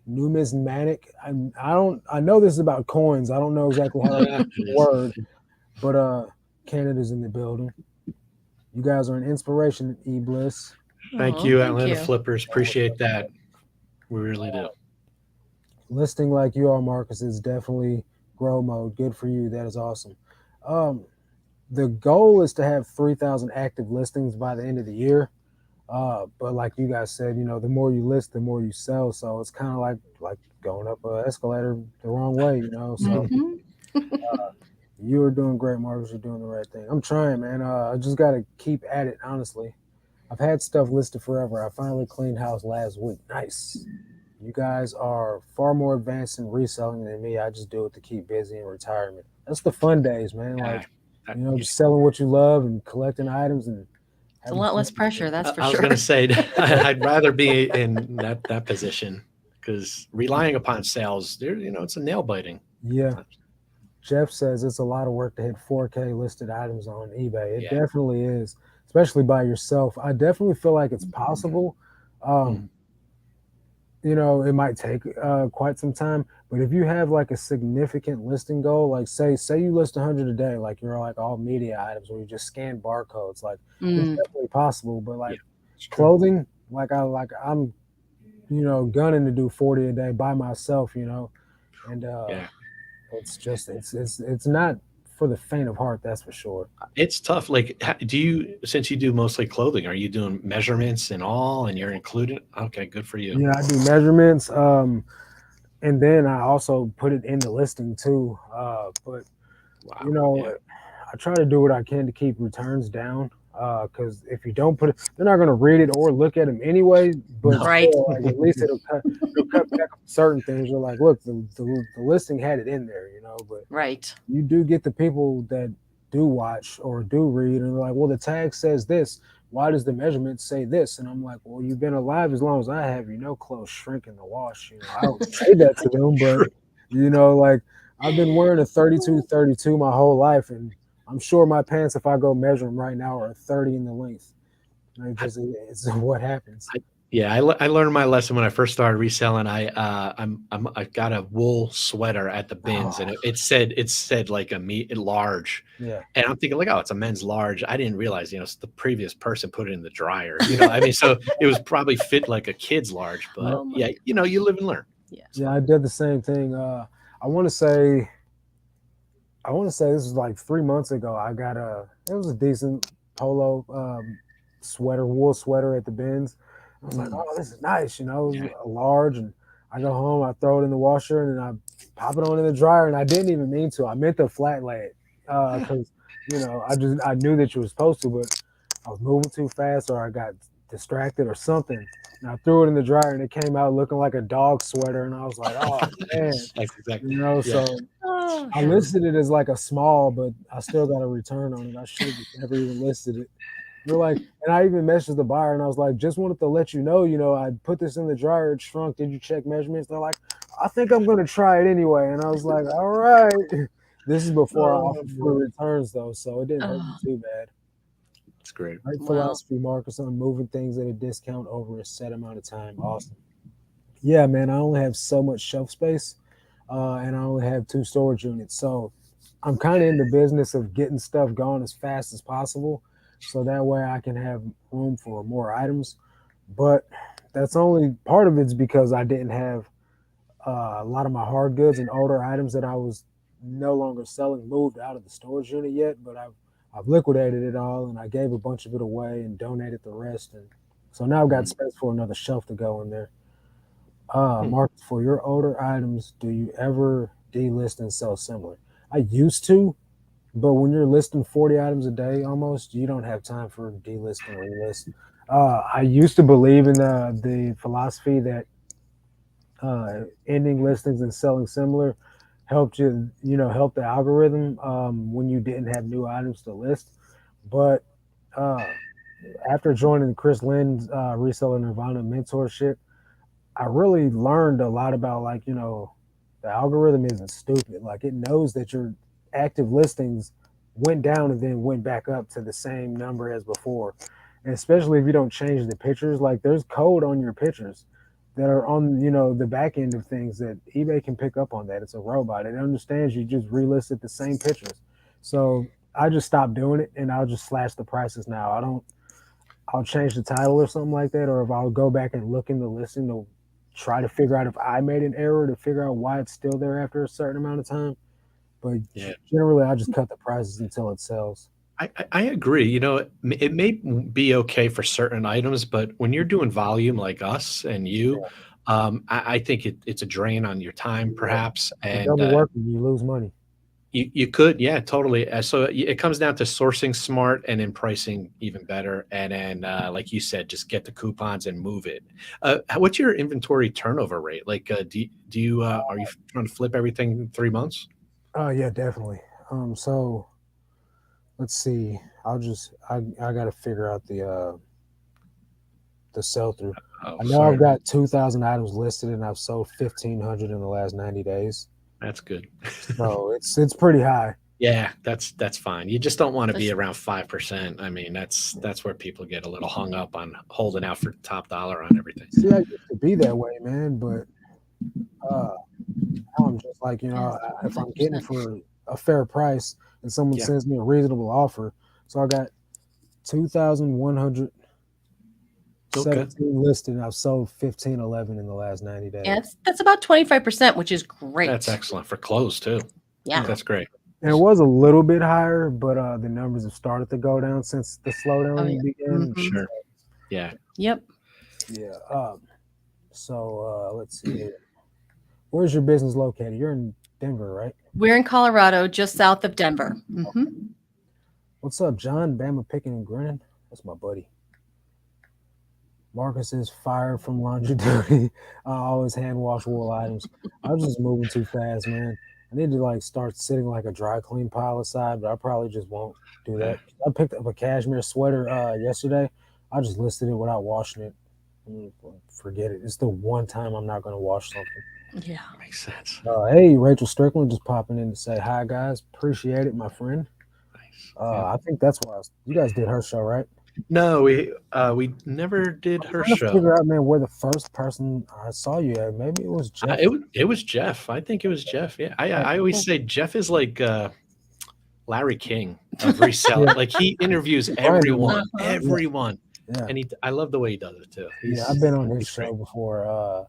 numismatic. I know this is about coins. I don't know exactly how to Yeah, it is. word, but Canada's in the building. You guys are an inspiration, eBLISS. Thank Oh, you, thank Atlanta you. Flippers. Appreciate that. We really do. Listing like you are, Marcus, is definitely grow mode. Good for you. That is awesome. Um, the goal is to have 3,000 active listings by the end of the year. But like you guys said, the more you list, the more you sell. So it's kind of like going up an escalator the wrong way. So Hmm. you are doing great, Marcus. You're doing the right thing. I'm trying, man. I just got to keep at it, honestly. I've had stuff listed forever. I finally cleaned house last week. Nice. You guys are far more advanced in reselling than me. I just do it to keep busy in retirement. That's the fun days, man. Yeah. Like You know, just selling what you love and collecting items and It's a having lot fun less with pressure, it. that's for I was sure. going to say I'd rather be in that position because relying upon sales, there, it's a nail biting Yeah. sometimes. Jeff says it's a lot of work to hit 4K listed items on eBay. It Yeah. definitely is, especially by yourself. I definitely feel like it's possible. Mm. Um, you know, it might take quite some time, but if you have like a significant listing goal, like say you list 100 a day, like you're like all media items where you just scan barcodes, like it's Mm, definitely possible. But Yeah, like it's true. clothing, I'm gunning to do 40 a day by myself, and Yeah. it's just it's not for the faint of heart, that's for sure. It's tough. Like, do you, since you do mostly clothing, are you doing measurements and all, and you're included? Okay, good for you. Yeah, I do measurements, and then I also put it in the listing too. But you Wow. know, Yeah. I try to do what I can to keep returns down. Because if you don't put it, they're not going to read it or look at them anyway. But No. right. still, like at least it'll cut back on certain things. You're like, look, the listing had it in there, But Right. you do get the people that do watch or do read, and they're like, well, the tag says this. Why does the measurement say this? And I'm like, well, you've been alive as long as I have. Clothes shrink in the wash. I don't say that to them, but True. like I've been wearing a 32 my whole life, and I'm sure my pants, if I go measure them right now, are 30 in the length. It's what happens. Yeah, I learned my lesson when I first started reselling. I got a wool sweater at the bins, Oh, and it said like a large, yeah. and I'm thinking like, oh, it's a men's large. I didn't realize, the previous person put it in the dryer. I mean, so it was probably fit like a kid's large, but Oh my yeah, you live and learn. yeah. It's Yeah, fun. I did the same thing. I want to say this was like 3 months ago. It was a decent polo sweater, wool sweater at the bins. I was like, Mm, oh, this is nice. It yeah, was a large, and I go home, I throw it in the washer, and then I pop it on in the dryer, and I didn't even mean to. I meant to flat lay it because I knew that you were supposed to, but I was moving too fast, or I got distracted, or something. And I threw it in the dryer, and it came out looking like a dog sweater, and I was like, oh man, that's exactly. Yeah, So Oh I heavens. listed it as like a small, but I still got a return on it. I should have just never even listed it. They're like, and I even messaged the buyer, and I was like, just wanted to let you know, I put this in the dryer, it shrunk. Did you check measurements? They're like, I think I'm gonna try it anyway. And I was like, all right. This is before I oh, offered free boy. returns though, so it didn't hurt me Oh, too bad. It's great. Great well, philosophy, Marcus, on moving things at a discount over a set amount of time. Awesome. Yeah, man, I only have so much shelf space, and I only have 2 storage units. So I'm kind of in the business of getting stuff going as fast as possible, so that way I can have room for more items. But that's only part of it's because I didn't have a lot of my hard goods and older items that I was no longer selling moved out of the storage unit yet. But I've liquidated it all, and I gave a bunch of it away and donated the rest. And so now I've got Mm. space for another shelf to go in there. Hmm. Mark, for your older items, do you ever delist and sell similar? I used to, but when you're listing 40 items a day almost, you don't have time for delist and relist. I used to believe in the philosophy that ending listings and selling similar helped help the algorithm when you didn't have new items to list. But uh, after joining Chris Lynn's Reseller Nirvana mentorship, I really learned a lot about the algorithm isn't stupid. Like it knows that your active listings went down and then went back up to the same number as before. And especially if you don't change the pictures, like there's code on your pictures that are on the back end of things that eBay can pick up on that. It's a robot. It understands you just relisted the same pictures. So I just stopped doing it and I'll just slash the prices now. I'll change the title or something like that, or if I'll go back and look in the listing to try to figure out if I made an error to figure out why it's still there after a certain amount of time. But Yeah. generally, I just cut the prices until it sells. I agree. It may be okay for certain items, but when you're doing volume like us and you, I think it's a drain on your time, Yeah, perhaps. you're And double working, you lose money. you could, yeah, totally. So it comes down to sourcing smart and then pricing even better. And then, like you said, just get the coupons and move it. What's your inventory turnover rate? Like, do you are you trying to flip everything in 3 months? Oh yeah, definitely. So let's see. I got to figure out the sell through. Oh, I know sorry. I've got 2,000 items listed and I've sold 1,500 in the last 90 days. That's good. So it's pretty high. Yeah, that's fine. You just don't want to be That's- around 5%. I mean, that's where people get a little hung up on holding out for top dollar on everything. See, I used to be that way, man, but uh, now I'm just like, yes, if I'm getting 5%. for a fair price and someone Yeah. sends me a reasonable offer, so I got 2,117 Okay. listed, and I've sold 1,511 in the last 90 Yeah, days. that's about 25%, which is great. That's excellent for clothes too. Yeah. That's great. And it was a little bit higher, but the numbers have started to go down since the slowdown Oh, yeah. began. Mhm. Sure. Yeah. Yep. Yeah. So let's see here. Where's your business located? You're in Denver, right? We're in Colorado, just south of Denver. What's up, John? Bama picking and grinning. That's my buddy. Marcus is fired from laundry duty. I always hand wash wool items. I was just moving too fast, man. I need to like start sitting like a dry clean pile aside, but I probably just won't do that. I picked up a cashmere sweater yesterday. I just listed it without washing it. Forget it. It's the one time I'm not going to wash something. Yeah. Makes sense. Hey, Rachel Strickland just popping in to say hi, guys. Appreciate it, my friend. Nice. Yeah. I think that's why you guys did her show, right? No, we never did her Trying to show. figure out, man, where the first person I saw you at. Maybe it was Jeff. It was Jeff. I think it was Jeff. Yeah. I always say Jeff is like Larry King of Reseller. Yeah. Like he interviews Right. everyone, Uh-huh. everyone. Yeah, And I love the way he does it too. yeah. I've been on his he's show great. before.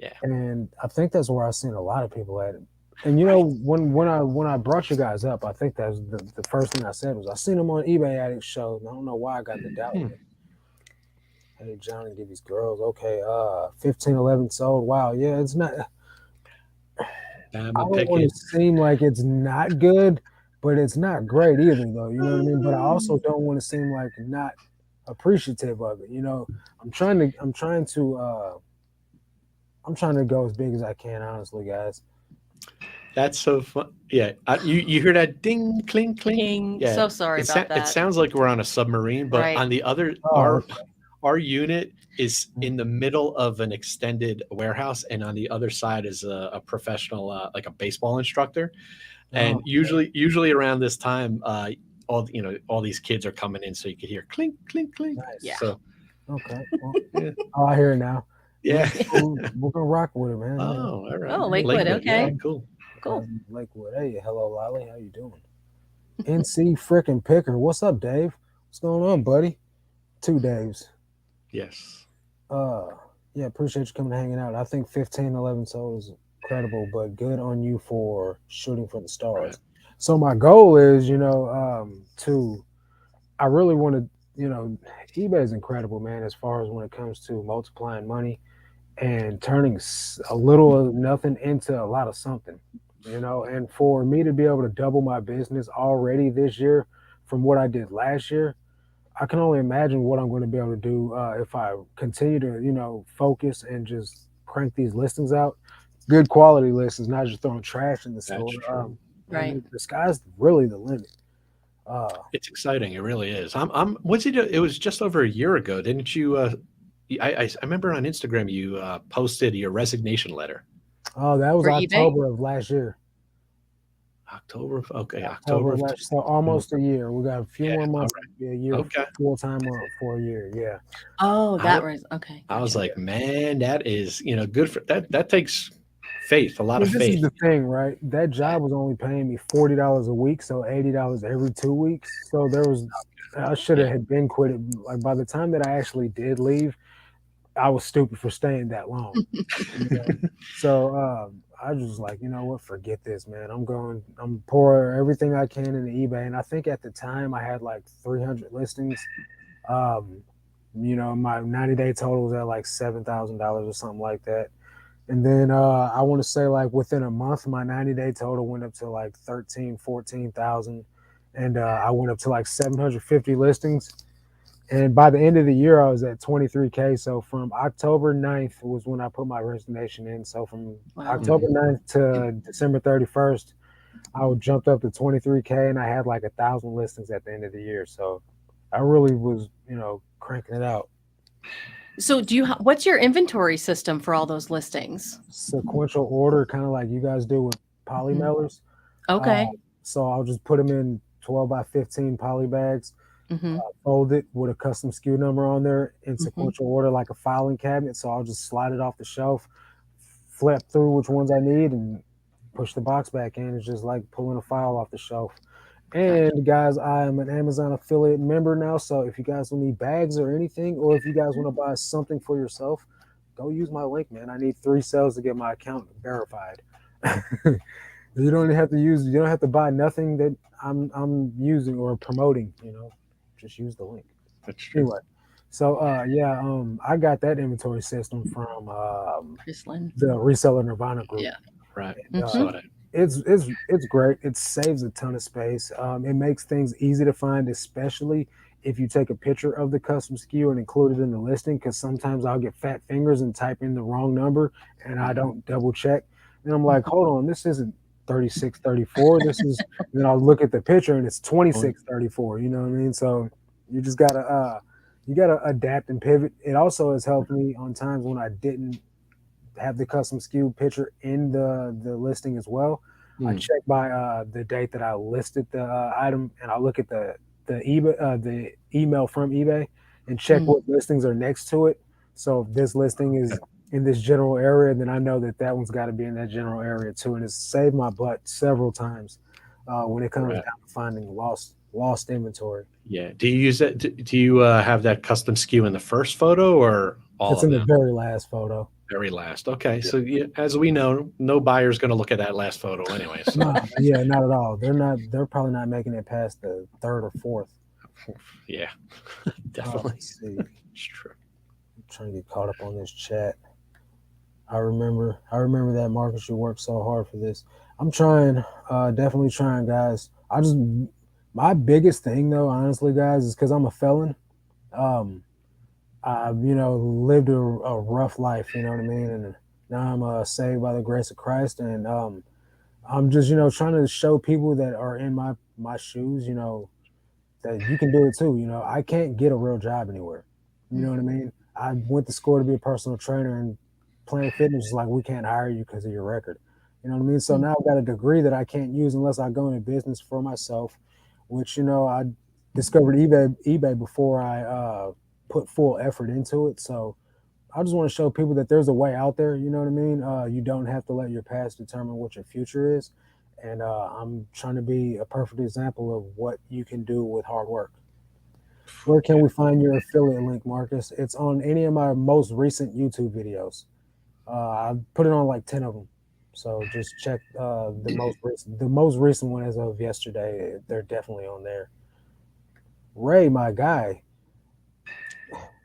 Yeah. And I think that's where I've seen a lot of people at it. And you know, when I brought you guys up, I think that was the first thing I said was I seen him on eBay Addict show. And I don't know why I got the doubt. Hey, Johnny, give these girls okay. 1511 sold. Wow, yeah, it's not. I don't want to seem like it's not good, but it's not great either, though. You know what I mean? But I also don't want to seem like not appreciative of it. You know, I'm trying to go as big as I can, honestly, guys. That's so fun. Yeah. You hear that ding, clink, clink? King, Yeah. so sorry about that. It sounds like we're on a submarine, but Right. on the other, Oh, our unit is in the middle of an extended warehouse, and on the other side is a professional, like a baseball instructor. And Oh, usually around this time, all these kids are coming in, so you could hear clink, clink, clink. nice. Yeah. So Okay. Well, yeah. oh, I hear it now. Yeah. We're gonna rock with it, man. Oh, all right. Oh, Lakewood, okay. Yeah, cool. Cool. Lakewood. Hey, hello, Lolly. How you doing? NC frickin' Picker. What's up, Dave? What's going on, buddy? 2 Daves. Yes. Yeah, appreciate you coming and hanging out. I think 1511 sold is incredible, but good on you for shooting for the stars. Right. So my goal is, I really want to, eBay is incredible, man, as far as when it comes to multiplying money and turning a little of nothing into a lot of something, and for me to be able to double my business already this year from what I did last year, I can only imagine what I'm going to be able to do if I continue to, focus and just crank these listings out, good quality listings, not just throwing trash in the store. true. Right. The sky's really the limit. It's exciting. It really is. What's it? It was just over a year ago, didn't you? I remember on Instagram you posted your resignation letter. Oh, that was For eBay? October of last year. October. Okay, October October. of last, so almost a year. We got a few Yeah, more months. all right. To be a year Okay. full time for a year. Yeah. Oh, that was okay. I was Gotcha. like, man, that is good for that. That takes faith, a lot of This is faith. the thing, right? That job was only paying me $40 a week, so $80 every 2 weeks. So I should have been quit it. Like by the time that I actually did leave, I was stupid for staying that long. So I was just like, you know what? Forget this, man. I'm pour everything I can into eBay, and I think at the time I had like 300 listings. My 90-day total was at like $7,000 or something like that. And then I want to say like within a month, my 90-day total went up to like 14,000. And I went up to like 750 listings. And by the end of the year, I was at 23K. So from October 9th was when I put my resignation in. So from Wow. October 9th to December 31st, I jumped up to 23K, and I had like 1,000 listings at the end of the year. So I really was, cranking it out. So what's your inventory system for all those listings? Sequential order, kind of like you guys do with poly Mhm. mailers. Uh, Okay. so I'll just put them in 12 by 15 poly bags, Hmm. fold it with a custom SKU number on there in Hmm. sequential order, like a filing cabinet. So I'll just slide it off the shelf, flip through which ones I need, and push the box back in. It's just like pulling a file off the shelf. Gotcha. And guys, I am an Amazon affiliate member now. So if you guys need bags or anything, or if you guys want to buy something for yourself, go use my link, man. I need 3 sales to get my account verified. You don't have to buy nothing that I'm using or promoting, Just use the link. That's true. Anyway, so yeah, I got that inventory system from Prislin. the Reseller Nirvana group. Yeah. Right. And, Hmm. Saw that. it's great. It saves a ton of space. It makes things easy to find, especially if you take a picture of the custom SKU and include it in the listing. Because sometimes I'll get fat fingers and type in the wrong number, and I don't double check. And I'm like, hold on, this isn't 3634. This is. Then I'll look at the picture and it's 2634. You know what I mean? So you just gotta adapt and pivot. It also has helped me on times when I didn't have the custom SKU picture in the listing as well. I Mm. check by the date that I listed the item, and I look at the email from eBay and check Mm. what listings are next to it. So if this listing is in this general area, then I know that that one's got to be in that general area too, and it's saved my butt several times when it comes Right. down to finding lost inventory. Yeah. Do you use it? Do you have that custom SKU in the first photo or all It's of in the them? very last photo. Very last. Okay. So yeah, as we know, no buyer's going to look at that last photo anyway. So No, yeah, not at all. They're probably not making it past the third or fourth. yeah, definitely. Let's see. It's true. I'm trying to get caught up on this chat. I remember that Marcus. You worked so hard for this. I'm trying, definitely trying, guys. My biggest thing though, honestly, guys, is because I'm a felon. Um, I've lived a rough life. You know what I mean, and now I'm saved by the grace of Christ, and I'm just trying to show people that are in my shoes, that you can do it too. I can't get a real job anywhere. You know what I mean? I went to school to be a personal trainer, and Planet Fitness is like, we can't hire you because of your record. You know what I mean? So Mm. now I've got a degree that I can't use unless I go into business for myself, which I discovered eBay before I put full effort into it. So I just want to show people that there's a way out there. You know what I mean? You don't have to let your past determine what your future is. And I'm trying to be a perfect example of what you can do with hard work. Where can Yeah. we find your affiliate link, Marcus? It's on any of my most recent YouTube videos. I put it on like 10 of them. So just check the most recent one as of yesterday. They're definitely on there. Ray, my guy,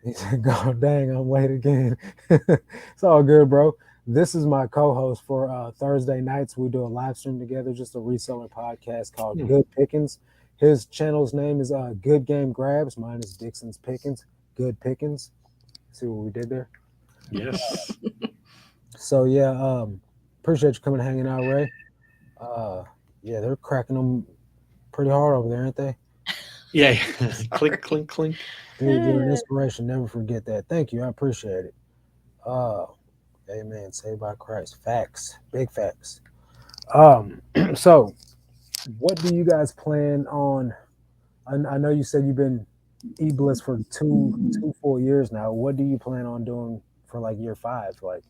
he said, "God dang, I'm late again." It's all good, bro. This is my co-host for Thursday nights. We do a live stream together, just a reseller podcast called Hmm. Good Pickings. His channel's name is Good Game Grabs. Mine is Dixon's Pickings. Good Pickings. See what we did there? Yes. So yeah, appreciate you coming and hanging out, Ray. Yeah, they're cracking them pretty hard over there, aren't they? Yeah. Clink, clink, clink. Dude, you're an inspiration. Never forget that. Thank you. I appreciate it. Uh, Amen. Saved by Christ. Facts. Big facts. So what do you guys plan on? I know you said you've been eBLISS for two full years now. What do you plan on doing for like year 5? Like,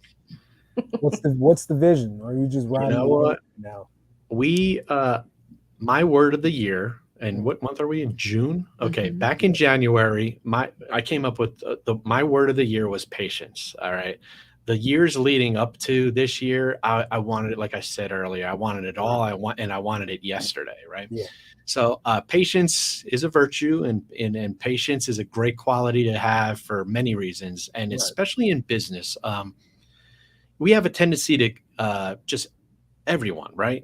what's the vision? Or are you just You riding know the wave what? now? We my word of the year, and Mhm. what month are we in? June. Okay, Mhm. back in January, I came up with my word of the year was patience. All right, the years leading up to this year, I wanted it, like I said earlier, I wanted it all. I wanted it yesterday, right? Yeah. So patience is a virtue, and patience is a great quality to have for many reasons, and Right. especially in business. We have a tendency to just everyone, right?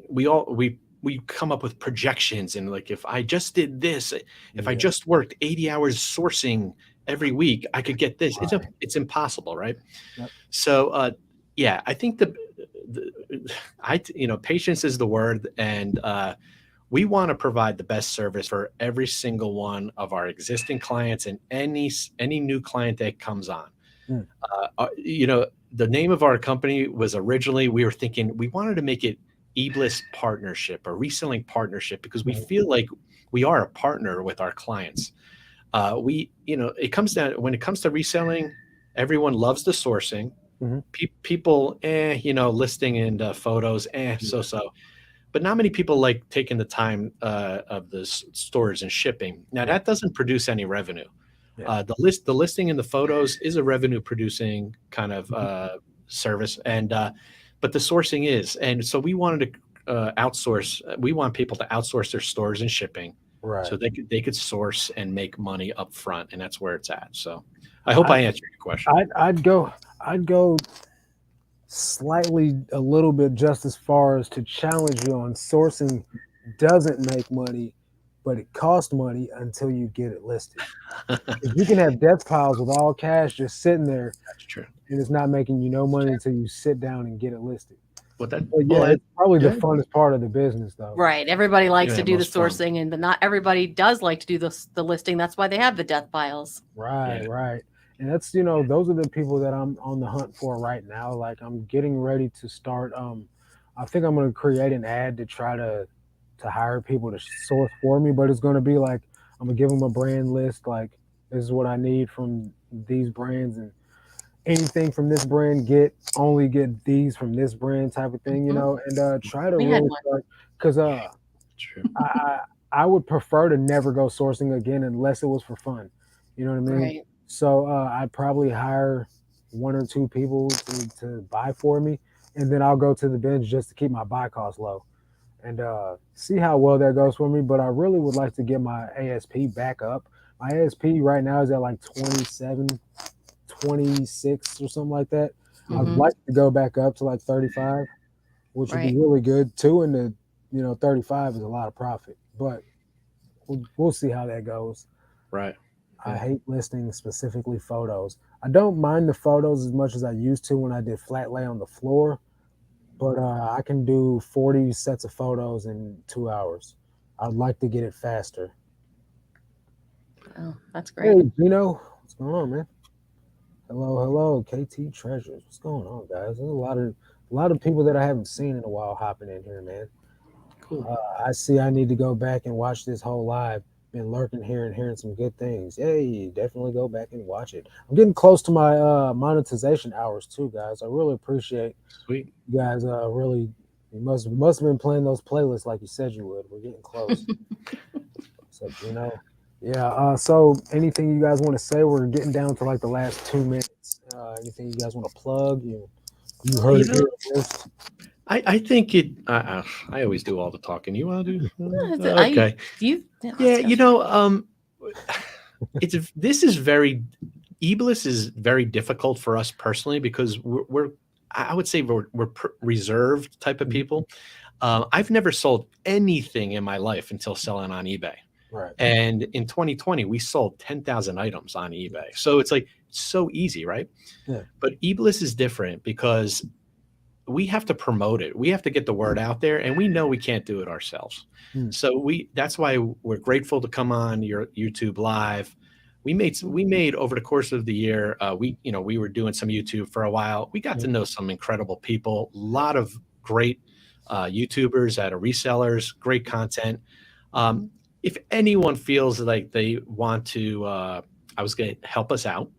We come up with projections, and like, if I just did this, if I Yeah. just worked 80 hours sourcing every week, I could get this. Right. It's impossible, right? Yep. So yeah, I think patience is the word, and we want to provide the best service for every single one of our existing clients and any new client that comes on. Mm. The name of our company was originally, we were thinking we wanted to make it eBLISS partnership or reselling partnership, because we feel like we are a partner with our clients. It comes down, when it comes to reselling, everyone loves the sourcing. People, listing and photos, so. But not many people like taking the time of the storage and shipping. Now that doesn't produce any revenue. The listing and the photos is a revenue producing kind of service, and but the sourcing is. And so we wanted to outsource. We want people to outsource their storage and shipping, so they could source and make money up front, and that's where it's at. So I hope I answered your question. I'd go slightly a little bit just as far as to challenge you on sourcing doesn't make money, but it costs money until you get it listed. If you can have death piles with all cash just sitting there, That's true. and it's not making you no money until you sit down and get it listed. But it's probably the funnest part of the business, though. Right. Everybody likes to do the most fun. sourcing, but not everybody does like to do the listing. That's why they have the death piles. Right. And that's, those are the people that I'm on the hunt for right now. Like, I'm getting ready to start. I think I'm going to create an ad to try to hire people to source for me, but it's going to be like, I'm going to give them a brand list. Like, this is what I need from these brands, and anything from this brand, only get these from this brand type of thing, and try to really start, because I would prefer to never go sourcing again unless it was for fun. You know what I mean? Right. So I'd probably hire one or two people to buy for me, and then I'll go to the bench just to keep my buy costs low, and see how well that goes for me. But I really would like to get my ASP back up. My ASP right now is at like 27, 26 or something like that. I'd like to go back up to like 35, which would be really good too. And 35 is a lot of profit, but we'll see how that goes. Right. I hate listing specifically photos. I don't mind the photos as much as I used to when I did flat lay on the floor, but I can do 40 sets of photos in 2 hours. I'd like to get it faster. Oh, that's great. Hey, Gino, what's going on, man? Hello, KT Treasures. What's going on, guys? There's a lot of people that I haven't seen in a while hopping in here, man. Cool. I see I need to go back and watch this whole live. Been lurking here and hearing some good things. Hey, definitely go back and watch it. I'm getting close to my monetization hours too, guys. I really appreciate you guys. Really, you must have been playing those playlists like you said you would. We're getting close. So, yeah. So anything you guys want to say? We're getting down to like the last 2 minutes. Anything you guys want to plug? You heard it here first. I think it. I always do all the talking. You want to do? Okay. This is very. eBLISS is very difficult for us personally because I would say we're reserved type of people. I've never sold anything in my life until selling on eBay. Right. And in 2020, we sold 10,000 items on eBay. So it's like so easy, right? Yeah. But eBLISS is different because we have to promote it. We have to get the word out there, and we know we can't do it ourselves. So that's why we're grateful to come on your YouTube live. We made over the course of the year, we were doing some YouTube for a while. We got to know some incredible people, a lot of great YouTubers that are resellers, great content. If anyone feels like they want to, help us out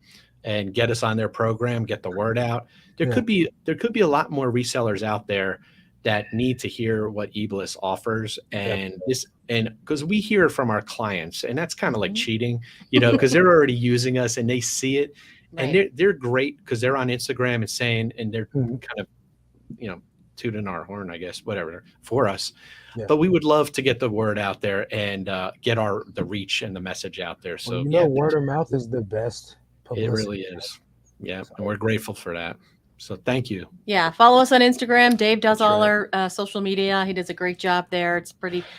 and get us on their program, get the word out. There could be a lot more resellers out there that need to hear what eBLISS offers, and because we hear it from our clients, and that's kind of like cheating, because they're already using us and they see it, and they're great because they're on Instagram and saying, and they're kind of, tooting our horn, I guess, whatever for us. Yeah. But we would love to get the word out there and get the reach and the message out there. So word of mouth is the best publicity. It really is. Yeah, and we're grateful for that. So thank you. Yeah, follow us on Instagram. Dave does all our social media. He does a great job there. It's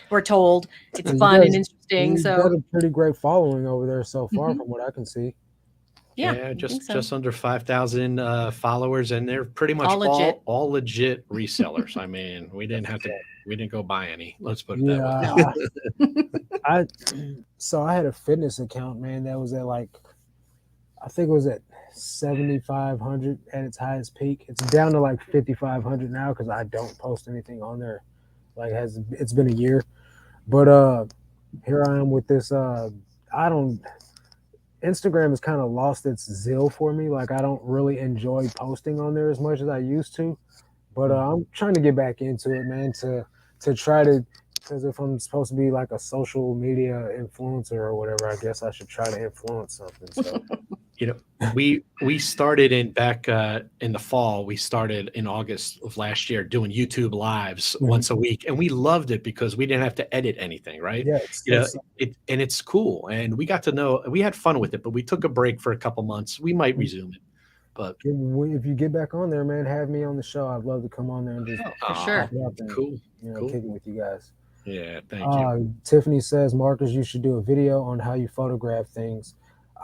we're told it's fun and interesting. You've got a pretty great following over there so far, from what I can see. Yeah, Yeah, I think so. just under 5,000 followers, and they're pretty much All legit. all legit resellers. I mean, That's what's up. we didn't go buy any. Let's put it that way. Yeah, No. I so I had a fitness account, man, that was at like I think it was at 7,500 at its highest peak. It's down to like 5,500 now because I don't post anything on there. Like it's been a year, but here I am with this. I don't. Instagram has kind of lost its zeal for me. Like I don't really enjoy posting on there as much as I used to. But I'm trying to get back into it, man. To try to, because if I'm supposed to be like a social media influencer or whatever, I guess I should try to influence something. So You know, we started in back in the fall. We started in August of last year doing YouTube lives once a week, and we loved it because we didn't have to edit anything, right? yeah, You know, it's cool, and we got to know. We had fun with it, but we took a break for a couple months. We might resume it, but if you get back on there, man, have me on the show. I'd love to come on there and just For sure. talk up and cool. Cool. kick it with you guys. Yeah, thank you. Tiffany says, Marcus, you should do a video on how you photograph things.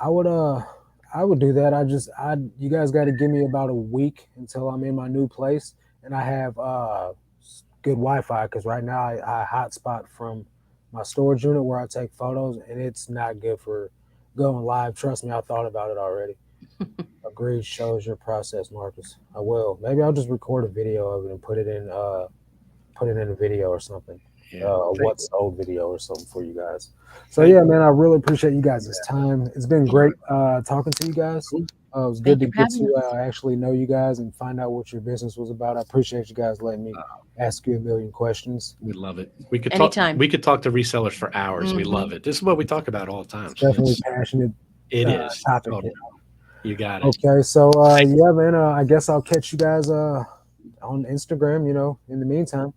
I would do that. You guys got to give me about a week until I'm in my new place and I have good Wi-Fi because right now I hotspot from my storage unit where I take photos and it's not good for going live. Trust me, I thought about it already. Agreed. Shows your process, Marcus. I will. Maybe I'll just record a video of it and put it in a video or something. Yeah, What's old video or something for you guys. So yeah, man, I really appreciate you guys' time. It's been great talking to you guys. Cool. It was good to Thank you get for having to actually know you guys and find out what your business was about. I appreciate you guys letting me ask you a million questions. We love it. We could Anytime. talk. We could talk to resellers for hours. We love it. This is what we talk about all the time. It's definitely passionate. It is. Topic. Totally. You got it. Okay, so yeah, man. I guess I'll catch you guys on Instagram. In the meantime.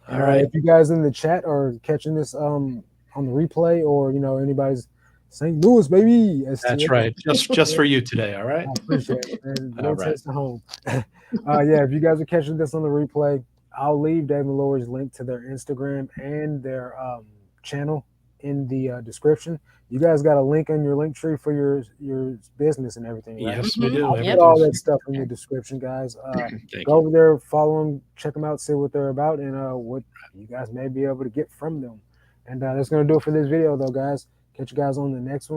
All right. If you guys in the chat are catching this on the replay, or anybody's St. Louis, baby. That's right. Just for you today. All right. I appreciate it, man. No All right. taste of home. Yeah, if you guys are catching this on the replay, I'll leave Dave and Lori's link to their Instagram and their channel in the description. You guys got a link on your link tree for your business and everything, right? Yes, we do. I'll put all that stuff in the description, guys. Go over there, follow them, check them out, see what they're about, and what you guys may be able to get from them. And that's going to do it for this video, though, guys. Catch you guys on the next one.